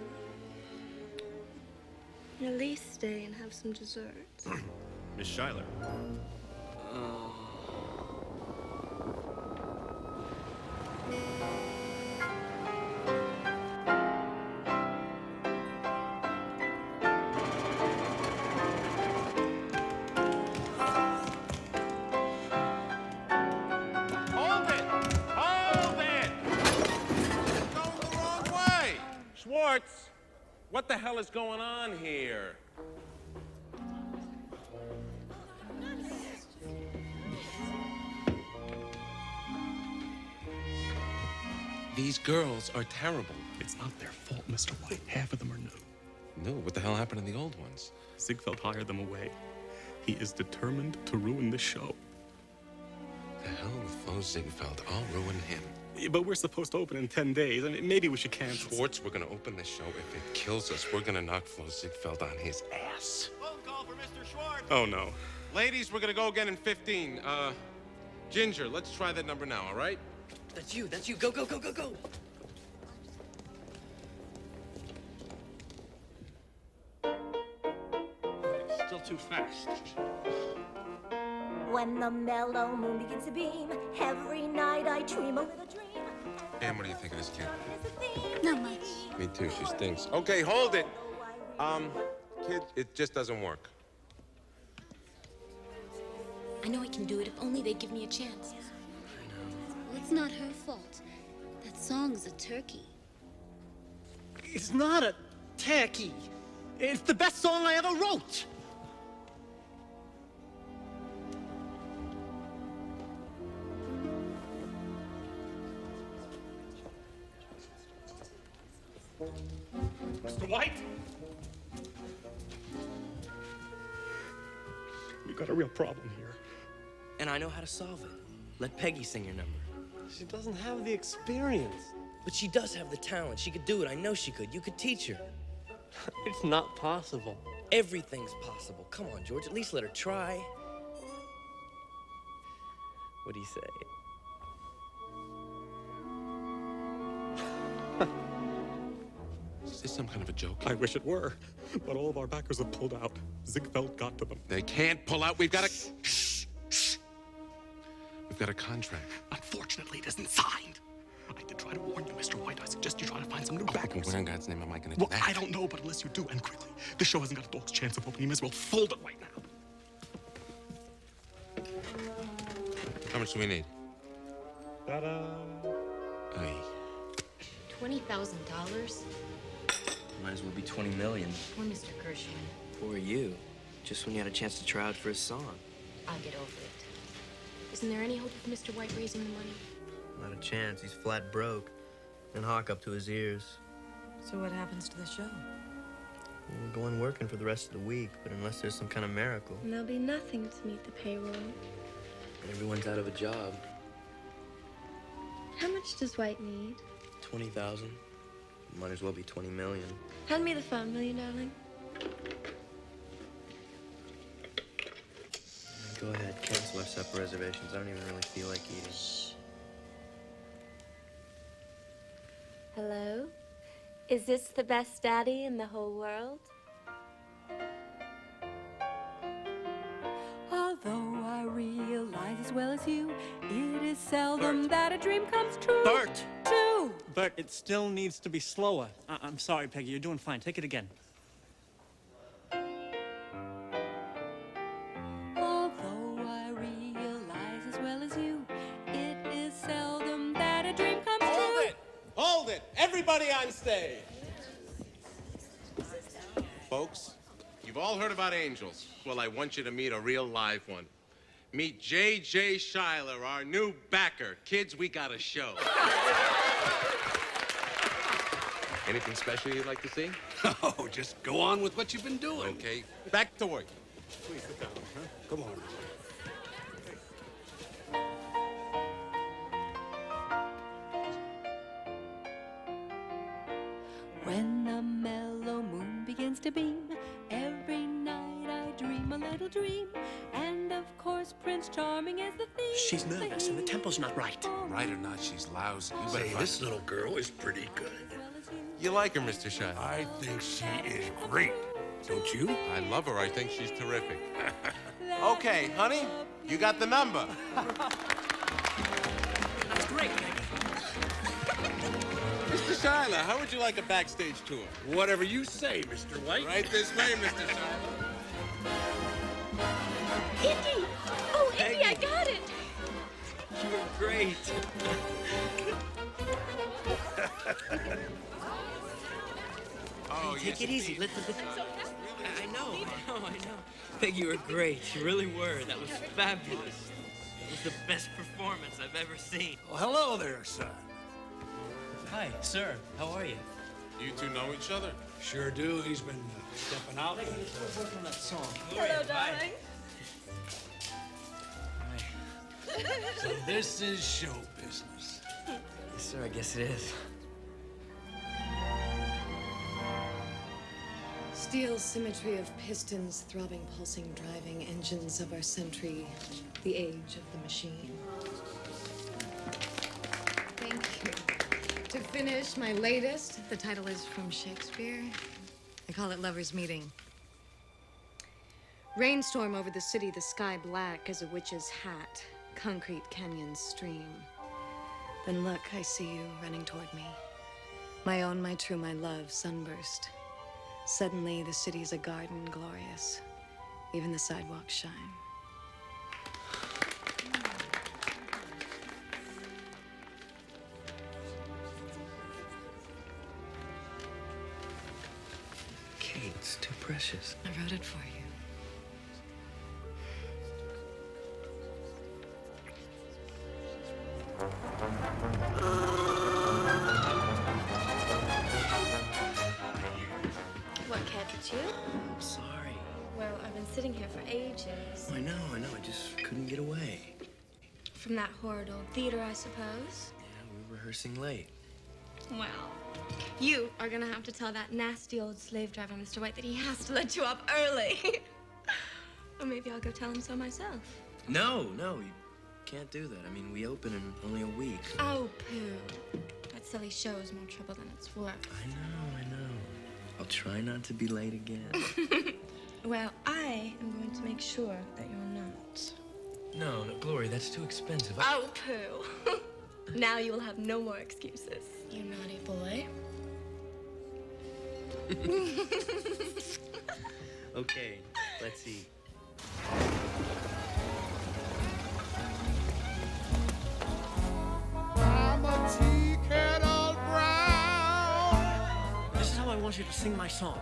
At least stay and have some dessert. Miss Schuyler. Schwartz, what the hell is going on here? These girls are terrible. It's not their fault, Mr. White. Half of them are new. No, what the hell happened to the old ones? Ziegfeld hired them away. He is determined to ruin this show. The hell with Flo Ziegfeld. I'll ruin him. But we're supposed to open in 10 days. I mean, maybe we should cancel. Schwartz, we're gonna open this show. If it kills us, we're gonna knock Flo Ziegfeld on his ass. Phone call for Mr. Schwartz. Oh, no. Ladies, we're gonna go again in 15. Ginger, let's try that number now, all right? That's you. Go. Still too fast. When the mellow moon begins to beam, every night I dream a little dream. Ann, what do you think of this kid? Not much. Me too, she stinks. Okay, hold it. Kid, it just doesn't work. I know I can do it if only they give me a chance. Well, it's not her fault. That song's a turkey. It's not a turkey. It's the best song I ever wrote. Mr. White? We've got a real problem here. And I know how to solve it. Let Peggy sing your number. She doesn't have the experience. But she does have the talent. She could do it. I know she could. You could teach her. It's not possible. Everything's possible. Come on, George. At least let her try. What do you say? Is this some kind of a joke? I wish it were, but all of our backers have pulled out. Ziegfeld got to them. They can't pull out. We've got a... Shh. We've got a contract. Unfortunately, it isn't signed. I did try to warn you, Mr. White. I suggest you try to find some new backers. Where in God's name am I going to do that? I don't know, but unless you do, and quickly, this show hasn't got a dog's chance of opening. You may as well fold it right now. How much do we need? Ta-da. Aye. $20,000? Might as well be 20 million. Poor Mr. Gershwin. Poor you. Just when you had a chance to try out for his song. I'll get over it. Isn't there any hope of Mr. White raising the money? Not a chance. He's flat broke. And Hawk up to his ears. So what happens to the show? We'll go on working for the rest of the week, but unless there's some kind of miracle. And there'll be nothing to meet the payroll. And everyone's out of a job. How much does White need? 20,000. Might as well be 20 million. Hand me the phone, will you, darling? Go ahead, cancel our supper reservations. I don't even really feel like eating. Shh. Hello? Is this the best daddy in the whole world? Although I realize as well as you, it is seldom that a dream comes true. Bert! True! Bert, it still needs to be slower. I'm sorry, Peggy. You're doing fine. Take it again. Although I Everybody on stage. Folks, you've all heard about angels. Well, I want you to meet a real live one. Meet J.J. Schuyler, our new backer. Kids, we got a show. Anything special you'd like to see? Oh, just go on with what you've been doing. Okay, back to work. Please sit down. Huh? Come on. When the mellow moon begins to beam, every night I dream a little dream. And of course, Prince Charming is the theme. She's nervous and the tempo's not right. Right or not, she's lousy. You better Say, find this little girl is pretty good. You like her, Mr. Schuyler? I think she is great. Don't you? I love her. I think she's terrific. Okay, honey, you got the number. That's great. Mr. Schuyler, how would you like a backstage tour? Whatever you say, Mr. White. Right this way, Mr. Schuyler. Indy! Oh, Indy, I got it! You were great. Oh, Take it easy. I know. Peggy, you were great. You really were. That was fabulous. It was the best performance I've ever seen. Well, hello there, son. Hi, sir. How are you? You two know each other? Sure do. He's been stepping out. Let's work on that song. Hello, darling. So this is show business. Yes, sir. I guess it is. Steel symmetry of pistons, throbbing, pulsing, driving engines of our century, the age of the machine. Thank you. To finish, my latest, the title is from Shakespeare. I call it Lover's Meeting. Rainstorm over the city, the sky black as a witch's hat, concrete canyon stream. Then look, I see you running toward me. My own, my true, my love, sunburst. Suddenly, the city's a garden glorious. Even the sidewalks shine. Kate, it's too precious. I wrote it for you. What, Kat, it's you? I'm sorry. Well, I've been sitting here for ages. I know. I just couldn't get away. From that horrid old theater, I suppose. Yeah, we were rehearsing late. Well, you are gonna have to tell that nasty old slave driver, Mr. White, that he has to let you up early. Or maybe I'll go tell him so myself. No, you can't do that. I mean, we open in only a week. Oh, pooh. That silly show is more trouble than it's worth. I know. I'll try not to be late again. Well, I am going to make sure that you're not. No, Glory, that's too expensive. Oh, pooh. Now you will have no more excuses. You naughty boy. Okay, let's eat. I'm a tea kettle brown. This is how I want you to sing my song.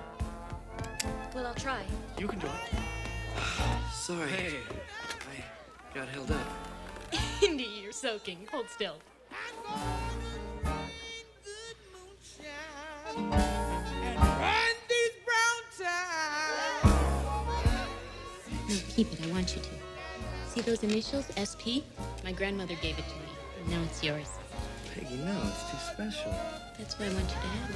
Well, I'll try. You can do it. Sorry. Hey. I got held up. Indy, you're soaking. Hold still. No, keep it. I want you to. See those initials, SP? My grandmother gave it to me, and now it's yours. Peggy, no, it's too special. That's what I want you to have.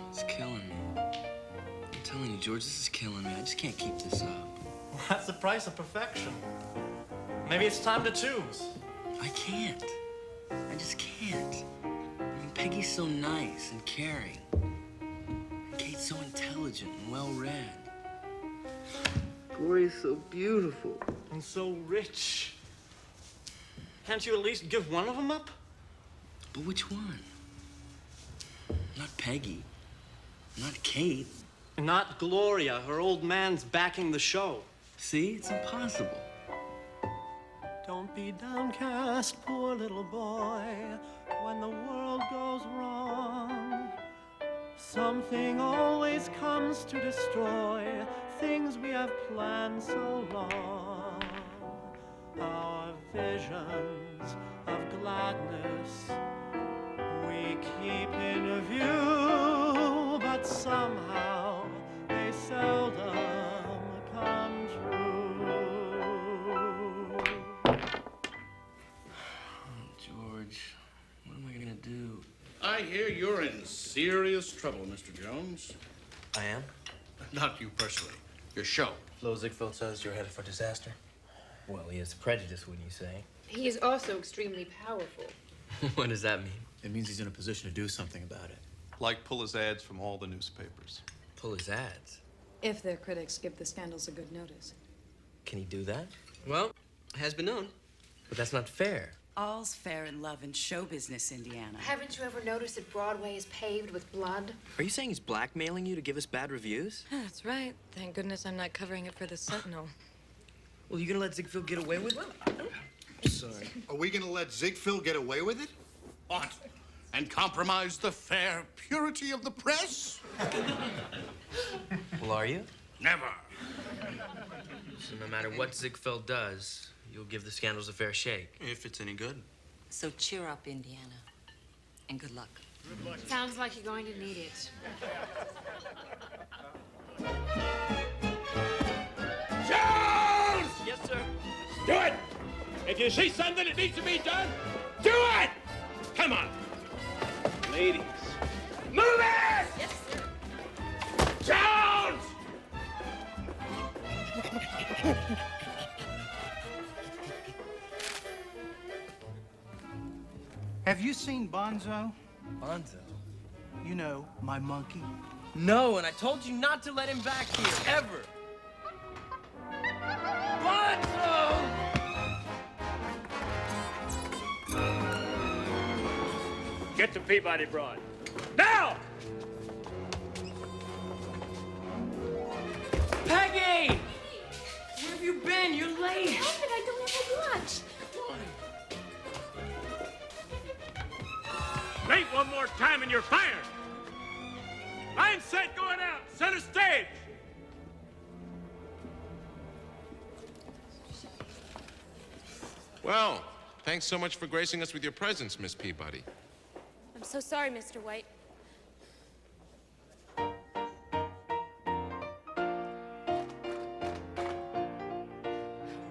It's killing me. I'm telling you, George, this is killing me. I just can't keep this up. Well, that's the price of perfection. Maybe it's time to choose. I can't. I just can't. I mean, Peggy's so nice and caring. Kate Kate's so intelligent and well-read. Gloria's so beautiful. And so rich. Can't you at least give one of them up? But which one? Not Peggy. Not Kate. Not Gloria. Her old man's backing the show. See? It's impossible. Don't be downcast, poor little boy, when the world goes wrong. Something always comes to destroy things we have planned so long. Our visions of gladness we keep in view, but somehow they seldom come true. Oh, George, what am I gonna do? I hear you're in serious trouble, Mr. Jones. I am? Not you personally. Your show. Flo Ziegfeld says you're headed for disaster. Well, he has prejudice, wouldn't you say? He is also extremely powerful. What does that mean? It means he's in a position to do something about it. Like pull his ads from all the newspapers. Pull his ads? If their critics give the scandals a good notice. Can he do that? Well, it has been known. But that's not fair. All's fair in love and show business, Indiana. Haven't you ever noticed that Broadway is paved with blood? Are you saying he's blackmailing you to give us bad reviews? That's right. Thank goodness I'm not covering it for the Sentinel. Well, you gonna let Ziegfeld get away with it? Sorry. Are we gonna let Ziegfeld get away with it? What? And compromise the fair purity of the press? Well, are you? Never. So no matter what Ziegfeld does, you'll give the scandals a fair shake. If it's any good. So cheer up, Indiana. And good luck. Sounds like you're going to need it. Jones! Yes, sir. Do it! If you see something that needs to be done, do it! Come on. Ladies, move it! Yes, sir. Jones! Have you seen Bonzo? Bonzo? You know, my monkey. No, and I told you not to let him back here, ever. Bonzo! Get to Peabody Broad. Now! Peggy! Where have you been? You're late. Help it, I don't have a watch. Late one more time and you're fired. Line set going out. Center stage. Well, thanks so much for gracing us with your presence, Miss Peabody. I'm so sorry, Mr. White.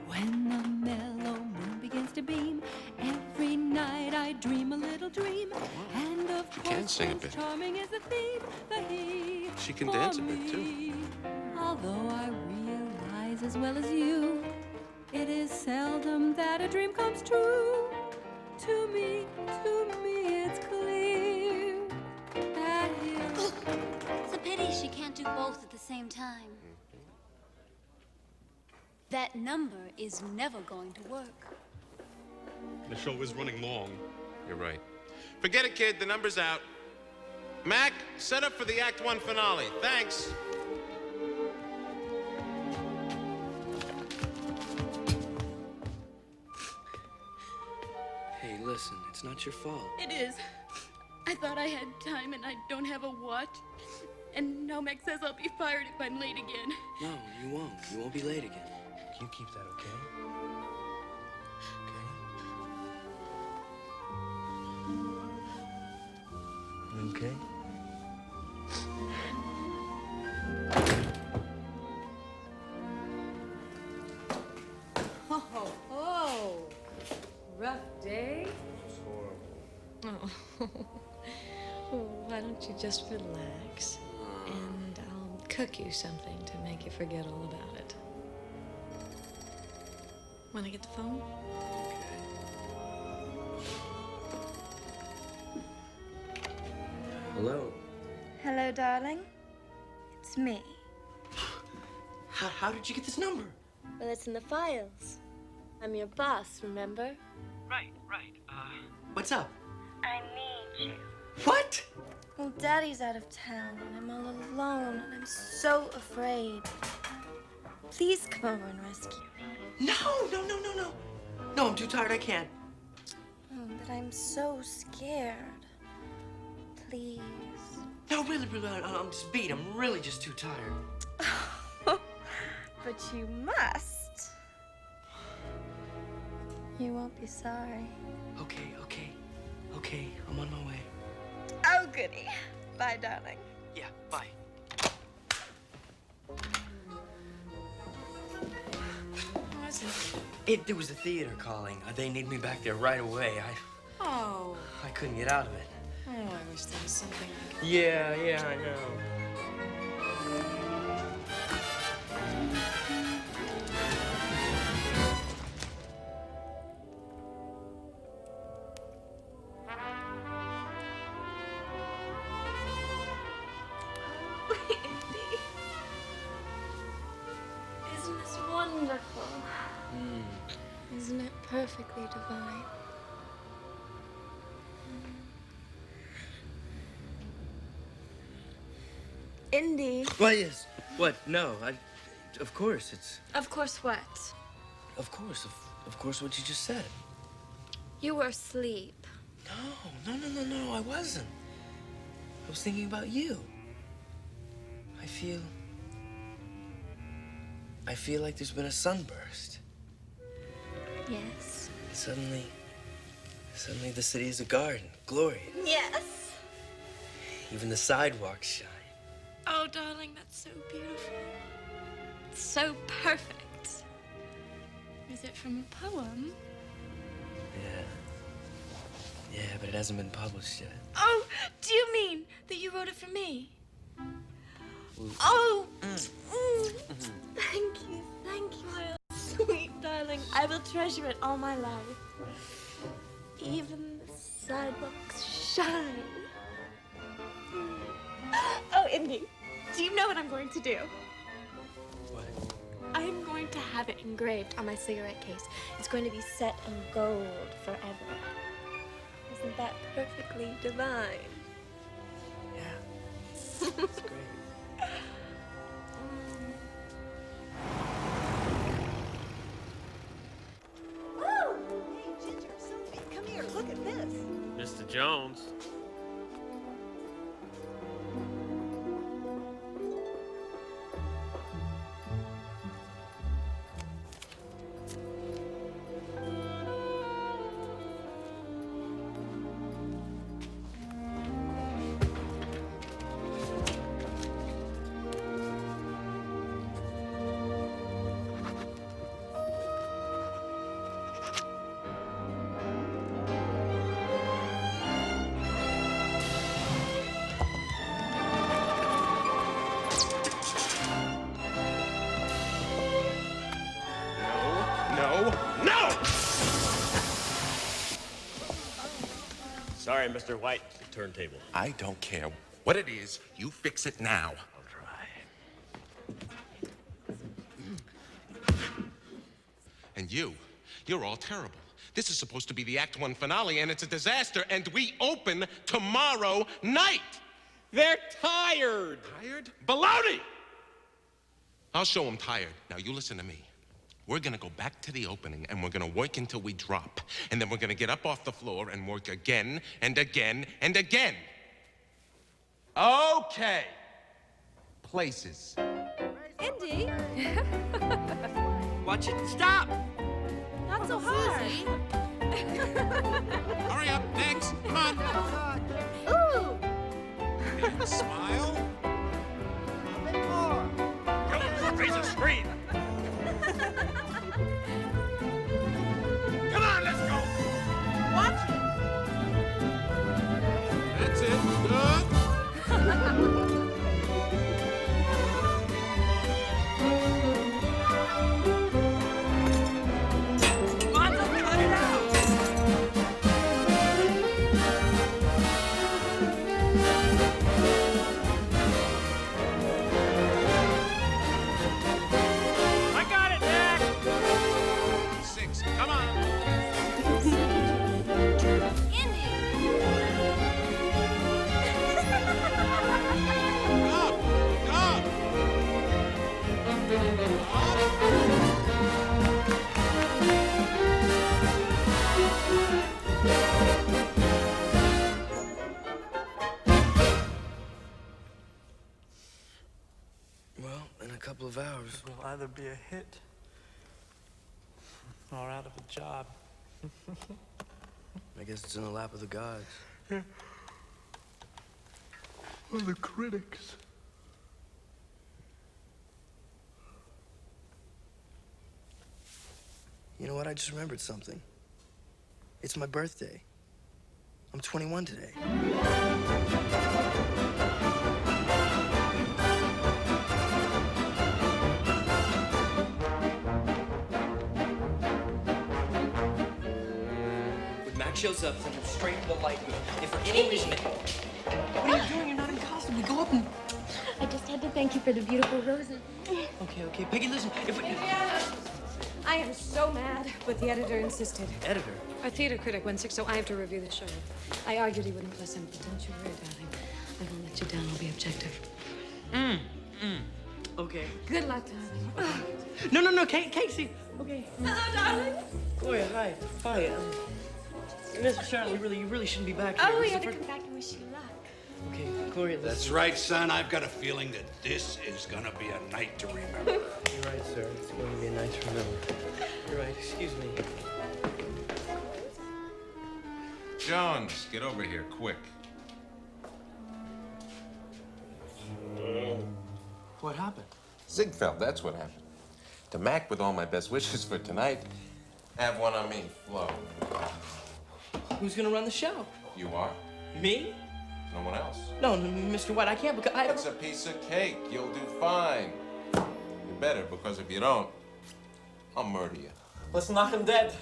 When the mellow moon begins to beam, every night I dream a little dream. And of She can course, sing a Prince bit. Charming is the theme, the he. She can for dance a bit, too. me. Although I realize as well as you, it is seldom that a dream comes true. To me, it's clear that you. It's a pity she can't do both at the same time. That number is never going to work. The show is running long. You're right. Forget it, kid. The number's out. Mac, set up for the Act 1 finale. Thanks. Hey, listen, it's not your fault. It is. I thought I had time and I don't have a watch. And now Max says I'll be fired if I'm late again. No, you won't. You won't be late again. Can you keep that, okay? Okay? Okay? Oh, rough day? Oh. Why don't you just relax? And I'll cook you something to make you forget all about it. Want to get the phone? Hello. Hello, darling. with me. How did you get this number? Well, it's in the files. I'm your boss, remember? Right. What's up? I need you. What? Well, Daddy's out of town, and I'm all alone, and I'm so afraid. Please come over and rescue me. No. No, I'm too tired. I can't. Oh, but I'm so scared. Please. No, really, I'm just beat. I'm really just too tired. But you must. You won't be sorry. Okay. I'm on my way. Oh, goody. Bye, darling. Yeah, bye. What was it? It was the theater calling. They need me back there right away. Oh. I couldn't get out of it. Oh, I wish there was something. Yeah, I know. Isn't this wonderful? Isn't it perfectly divine? Indy. Why, yes. What? No, of course, it's... Of course what? Of course what you just said. You were asleep. No, I wasn't. I was thinking about you. I feel like there's been a sunburst. Yes. Suddenly the city is a garden, glorious. Yes. Even the sidewalks shine. Oh, darling, that's so beautiful. It's so perfect. Is it from a poem? Yeah, but it hasn't been published yet. Oh, do you mean that you wrote it for me? Oh! Thank you, my sweet darling. I will treasure it all my life. Even the sidewalks shine. Oh, Indy, do you know what I'm going to do? What? I'm going to have it engraved on my cigarette case. It's going to be set in gold forever. Isn't that perfectly divine? Yeah. It's great. Mr. Jones. No! Sorry, Mr. White. Turntable. I don't care what it is. You fix it now. I'll try. And you're all terrible. This is supposed to be the Act 1 finale, and it's a disaster, and we open tomorrow night! They're tired. Tired? Baloney! I'll show them tired. Now, you listen to me. We're gonna go back to the opening, and we're gonna work until we drop. And then we're gonna get up off the floor and work again and again and again. Okay. Places. Indy! Watch it. Stop! Not so hard. Hurry up, next. Come on. Ooh! And smile. Jones, raise a scream. Come on, let's go. Watch it. That's it. Good. Bonzo, cut it out! couple of hours. It will either be a hit or out of a job. I guess it's in the lap of the gods. Yeah. Or the critics. You know what? I just remembered something. It's my birthday. I'm 21 today. When Mac shows up, send him straight to the light room. If for any reason... What are you doing? You're not in costume. We go up and... I just had to thank you for the beautiful roses. Okay. Peggy, listen. If we... I am so mad, but the editor insisted. Editor? Our theater critic went sick, so I have to review the show. I argued he wouldn't listen, but don't you worry, darling. I won't let you down. I'll be objective. Okay. Good luck, darling. No, Casey. Okay. Hello, darling. Gloria, hi. Hi. Mr. Charlie, you really shouldn't be back here. Oh, we This is had the to come back and wish you luck. Okay, Gloria, listen. That's right, son. I've got a feeling that this is gonna be a night to remember. You're right, sir. It's going to be a night to remember. You're right. Excuse me. Jones, get over here, quick. What happened? Ziegfeld, that's what happened. To Mac, with all my best wishes for tonight, have one on me, Flo. Who's gonna run the show? You are? Me? No one else. No, Mr. White, I can't because I... It's a piece of cake. You'll do fine. You better, because if you don't, I'll murder you. Let's knock him dead.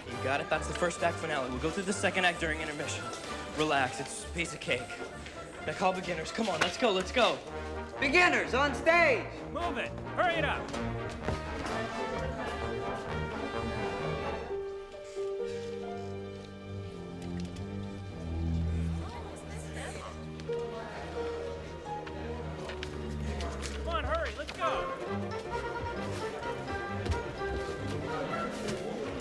You got it? That's the first act finale. We'll go through the second act during intermission. Relax, it's a piece of cake. Now call beginners. Come on, let's go. Beginners, on stage! Move it. Hurry it up. Come on, hurry. Let's go.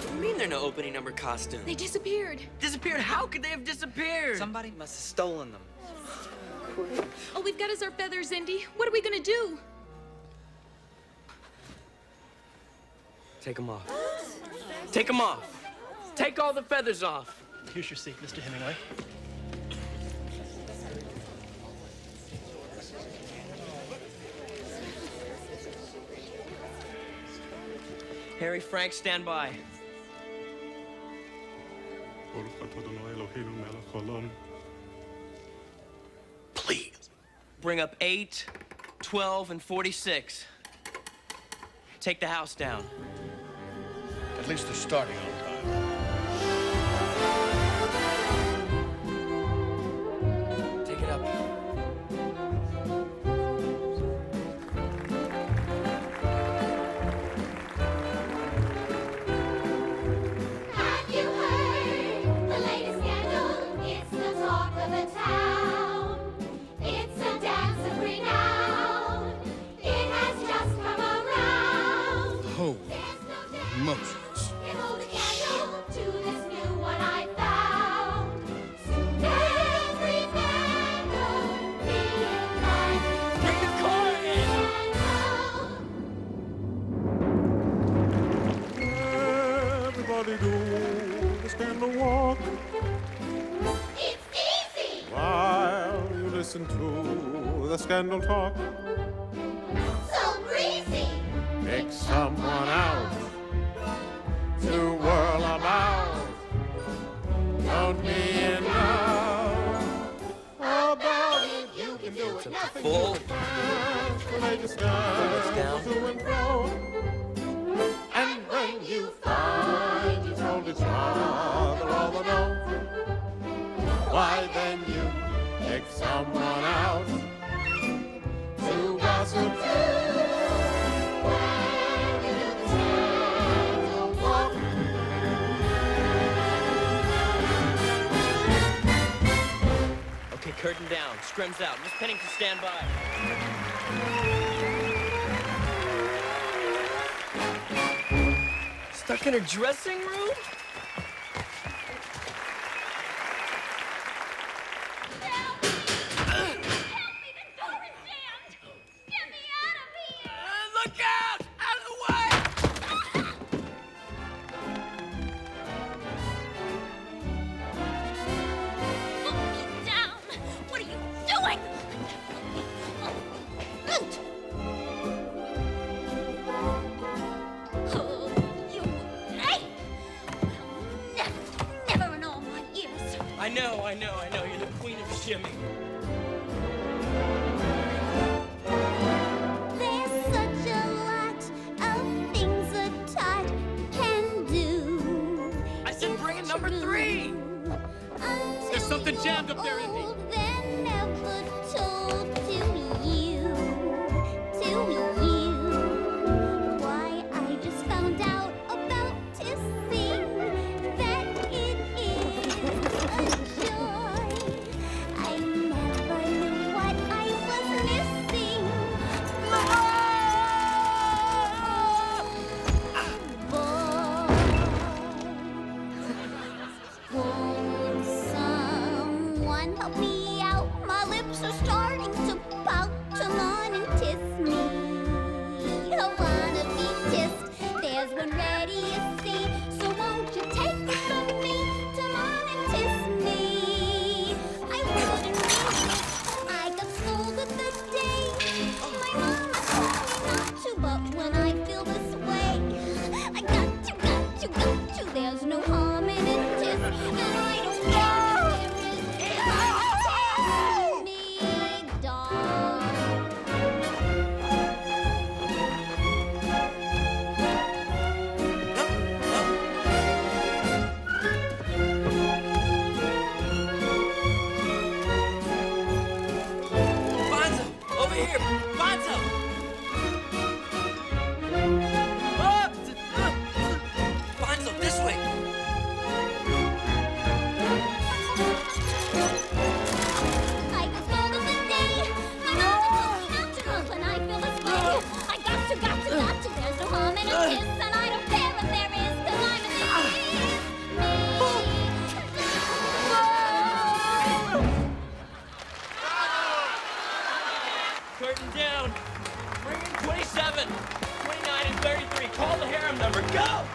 What do you mean there are no opening number costumes? They disappeared. Disappeared? How could they have disappeared? Somebody must have stolen them. All we've got is our feathers, Indy. What are we gonna do? Take them off. Take them off. Take all the feathers off. Here's your seat, Mr. Hemingway. Harry, Frank, stand by. Please. Bring up 8, 12, and 46. Take the house down. At least they're starting on time. Take it up. Have you heard the latest scandal? It's the talk of the town. It's a dance of renown. It has just come around. Holy motions. Can hold a candle to this new one I found. Soon every candle be Bring the car in! Everybody do the scandal walk It's easy. while you listen to the scandal talk. So breezy. Pick someone out to whirl about. Don't be in love about it. You can do it. Nothing Full. the latest down. scandal to and fro. And when you find you told each other all the notes, why then you pick someone out to gossip to. Okay, Curtain down. Scrim's out. Miss Pennington, stand by. Stuck in her dressing room? Look out! Out of the way! Put me down! What are you doing? Oh, you... Hey! Never in all my years. I know. You're the queen of shimmy. There's such a lot of things a tot can do. I said bring in number 3. There's something jammed up there, Indy. Then never told to you. Why, I just found out about to sing that it is a joy. I never knew what I was missing. Won't someone help me out? My lips are starting to pout. Come on and kiss me. I wanna be kissed. There's one ready, you see. So won't you take it from me? Come on and kiss me. I wouldn't mean it. I got scolded the day my mama told me not to. But when I feel this way, I got to. There's no harm in it. And I don't care if me, dog. Bonzo! Over here! Bonzo! Bonzo, this way! I got scolded the day my mama told me not to. When I feel this way, I got to. There's no harm in a kiss, and I don't care if there is, 'cause I'm in Curtain down. Bring in 27, 29, and 33. Call the harem number. Go!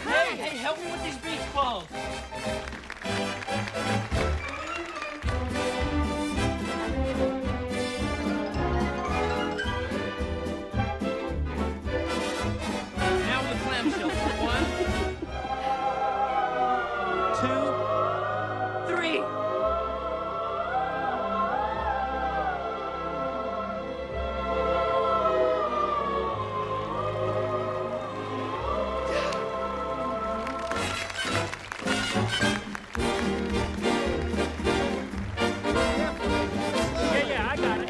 Hey, help me with these beach balls. Now with the clamshell. 1, 2, 3. Yeah, I got it.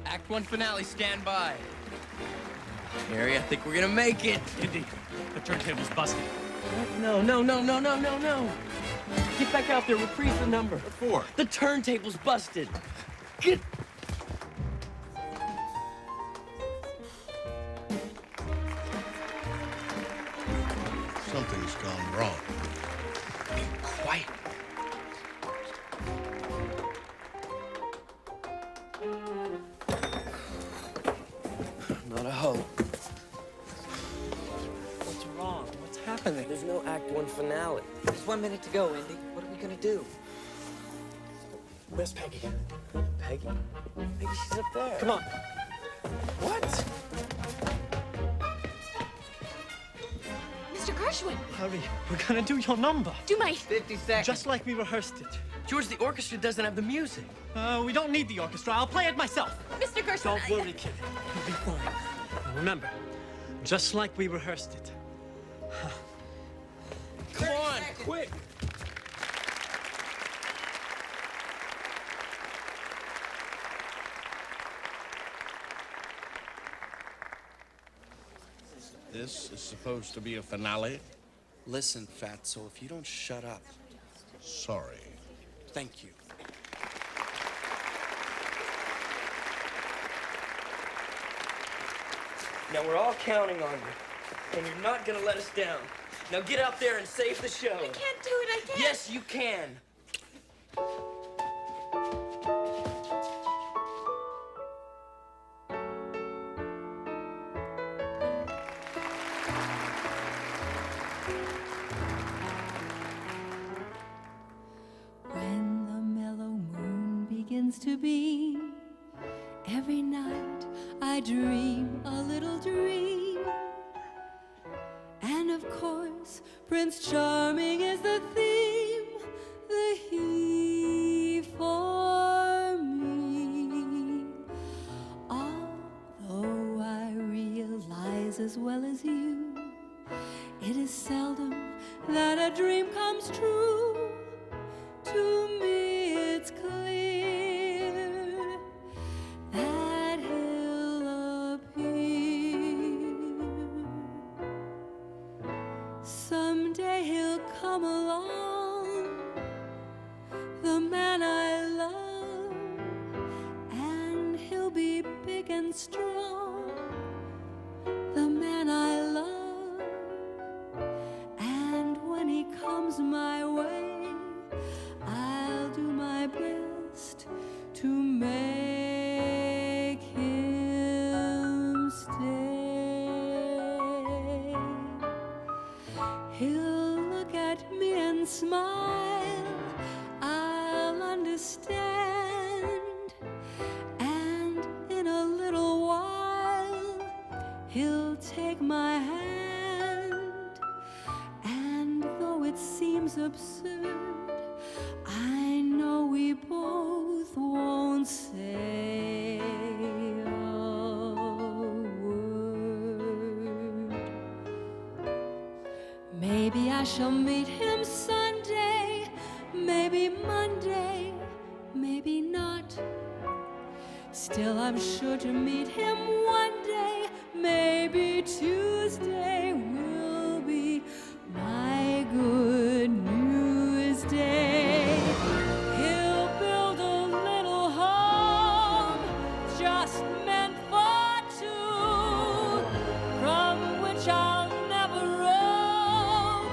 Act 1 finale, stand by. Harry, I think we're gonna make it. Indy, the turntable's busted. No. Get back out there, reprise the number. What for? The turntable's busted. Get... Something's gone wrong. Be quiet. Not a hope. What's wrong? What's happening? There's no Act 1 finale. There's 1 minute to go, Indy. What are we gonna do? Where's Peggy? Peggy? Maybe she's up there. Come on. What? Mr. Gershwin! Hurry, we're gonna do your number. Do my... 50 seconds. Just like we rehearsed it. George, the orchestra doesn't have the music. We don't need the orchestra. I'll play it myself. Mr. Gershwin, Don't worry, kid. You'll be fine. Now remember, just like we rehearsed it. Come on, quick! This is supposed to be a finale. Listen, Fatso, if you don't shut up. Sorry. Thank you. Now we're all counting on you, and you're not gonna let us down. Now get out there and save the show. I can't do it, I can't. Yes, you can. When the mellow moon begins to beam, every night I dream a little dream. And of course, Prince Charming is the theme, the he for me. Although I realize as well as you, it is seldom that a dream comes true. To me it's clear that he'll appear. Someday he'll come along, the man I love, and he'll be big and strong, the man I love. And when he comes my way, I'll do my best to make him stay. He'll look at me and smile, I'll understand. And in a little while, he'll take my hand. And though it seems absurd, I know we both won't say a word. Maybe I shall meet him Sunday, maybe Monday, maybe not. Still, I'm sure to meet him one day. Maybe Tuesday will be my good news day. He'll build a little home just meant for two, from which I'll never roam.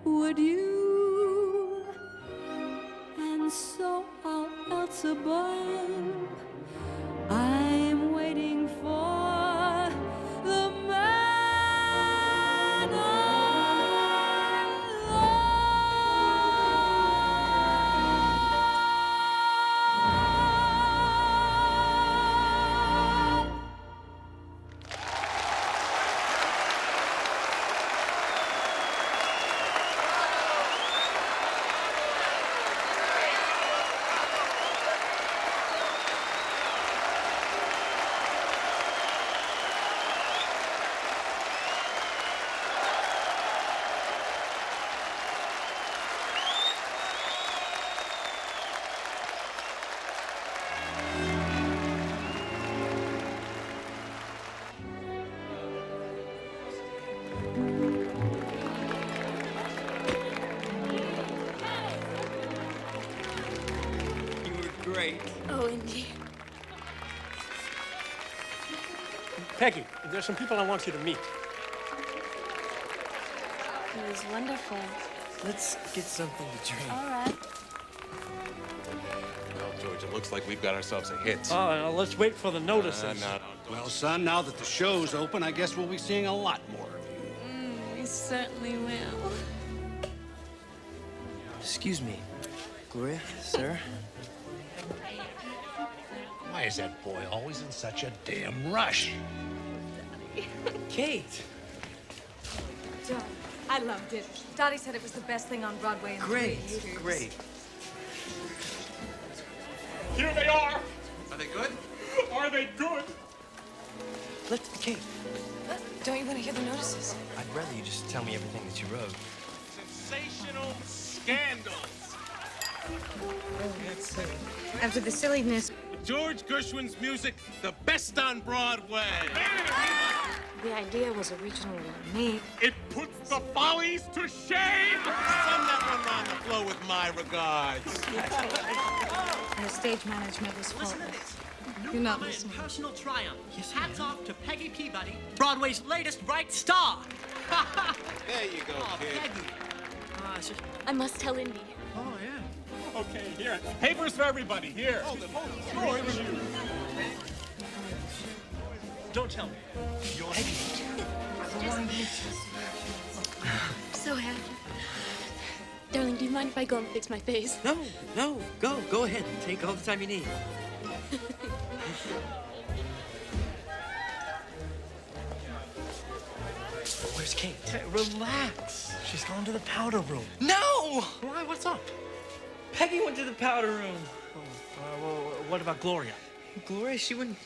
Would you? And so all else above, I'm waiting for the man I You were great. Oh, Indy. Peggy, there's some people I want you to meet. It was wonderful. Let's get something to drink. All right. Well, George, it looks like we've got ourselves a hit. Oh, now let's wait for the notices. No. Well, son, now that the show's open, I guess we'll be seeing a lot more of you. We certainly will. Excuse me. Gloria, Sarah. Why is that boy always in such a damn rush? Kate. John, I loved it. Dottie said it was the best thing on Broadway in 3 years. Great. Here they are. Are they good? Are they good? Kate, Don't you want to hear the notices? I'd rather you just tell me everything that you wrote. Sensational scandals. Let's see. After the silliness. George Gershwin's music, the best on Broadway. The idea was originally me. It puts the follies to shame. Send that one round the floor with my regards. The stage management was faultless. You're not listening. Personal triumph. Hats off to Peggy Peabody, Broadway's latest bright star. There you go, kid. Peggy. I must tell Indy. Oh, yeah. Okay, here. Papers for everybody. Here. George. Don't tell me. You're So happy. Darling, do you mind if I go and fix my face? No. Go ahead. Take all the time you need. Where's Kate? Relax. She's gone to the powder room. No! Why? What's up? Peggy went to the powder room. Well, what about Gloria? Gloria, she wouldn't.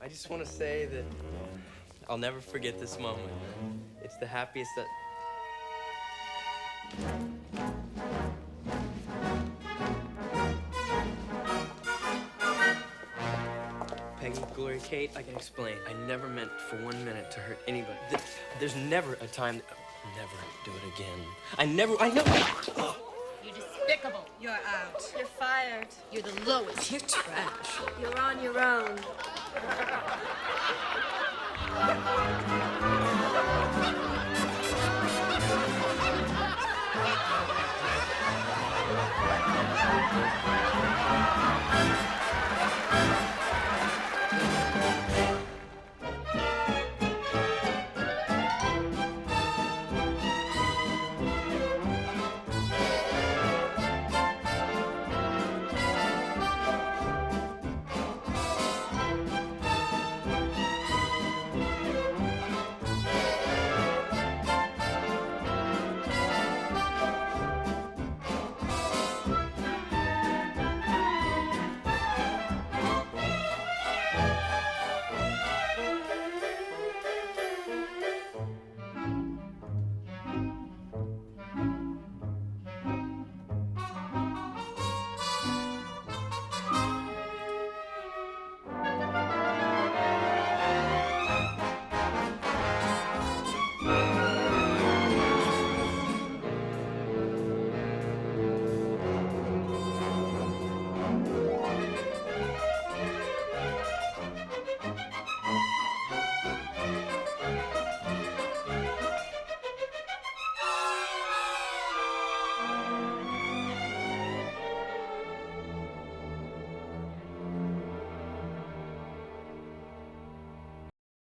I just want to say that I'll never forget this moment. It's the happiest that... Peggy, Gloria, Kate, I can explain. I never meant for 1 minute to hurt anybody. There's never a time that... I'll never do it again. I know... You're despicable. You're out. You're fired. You're the lowest. You're trash. You're on your own.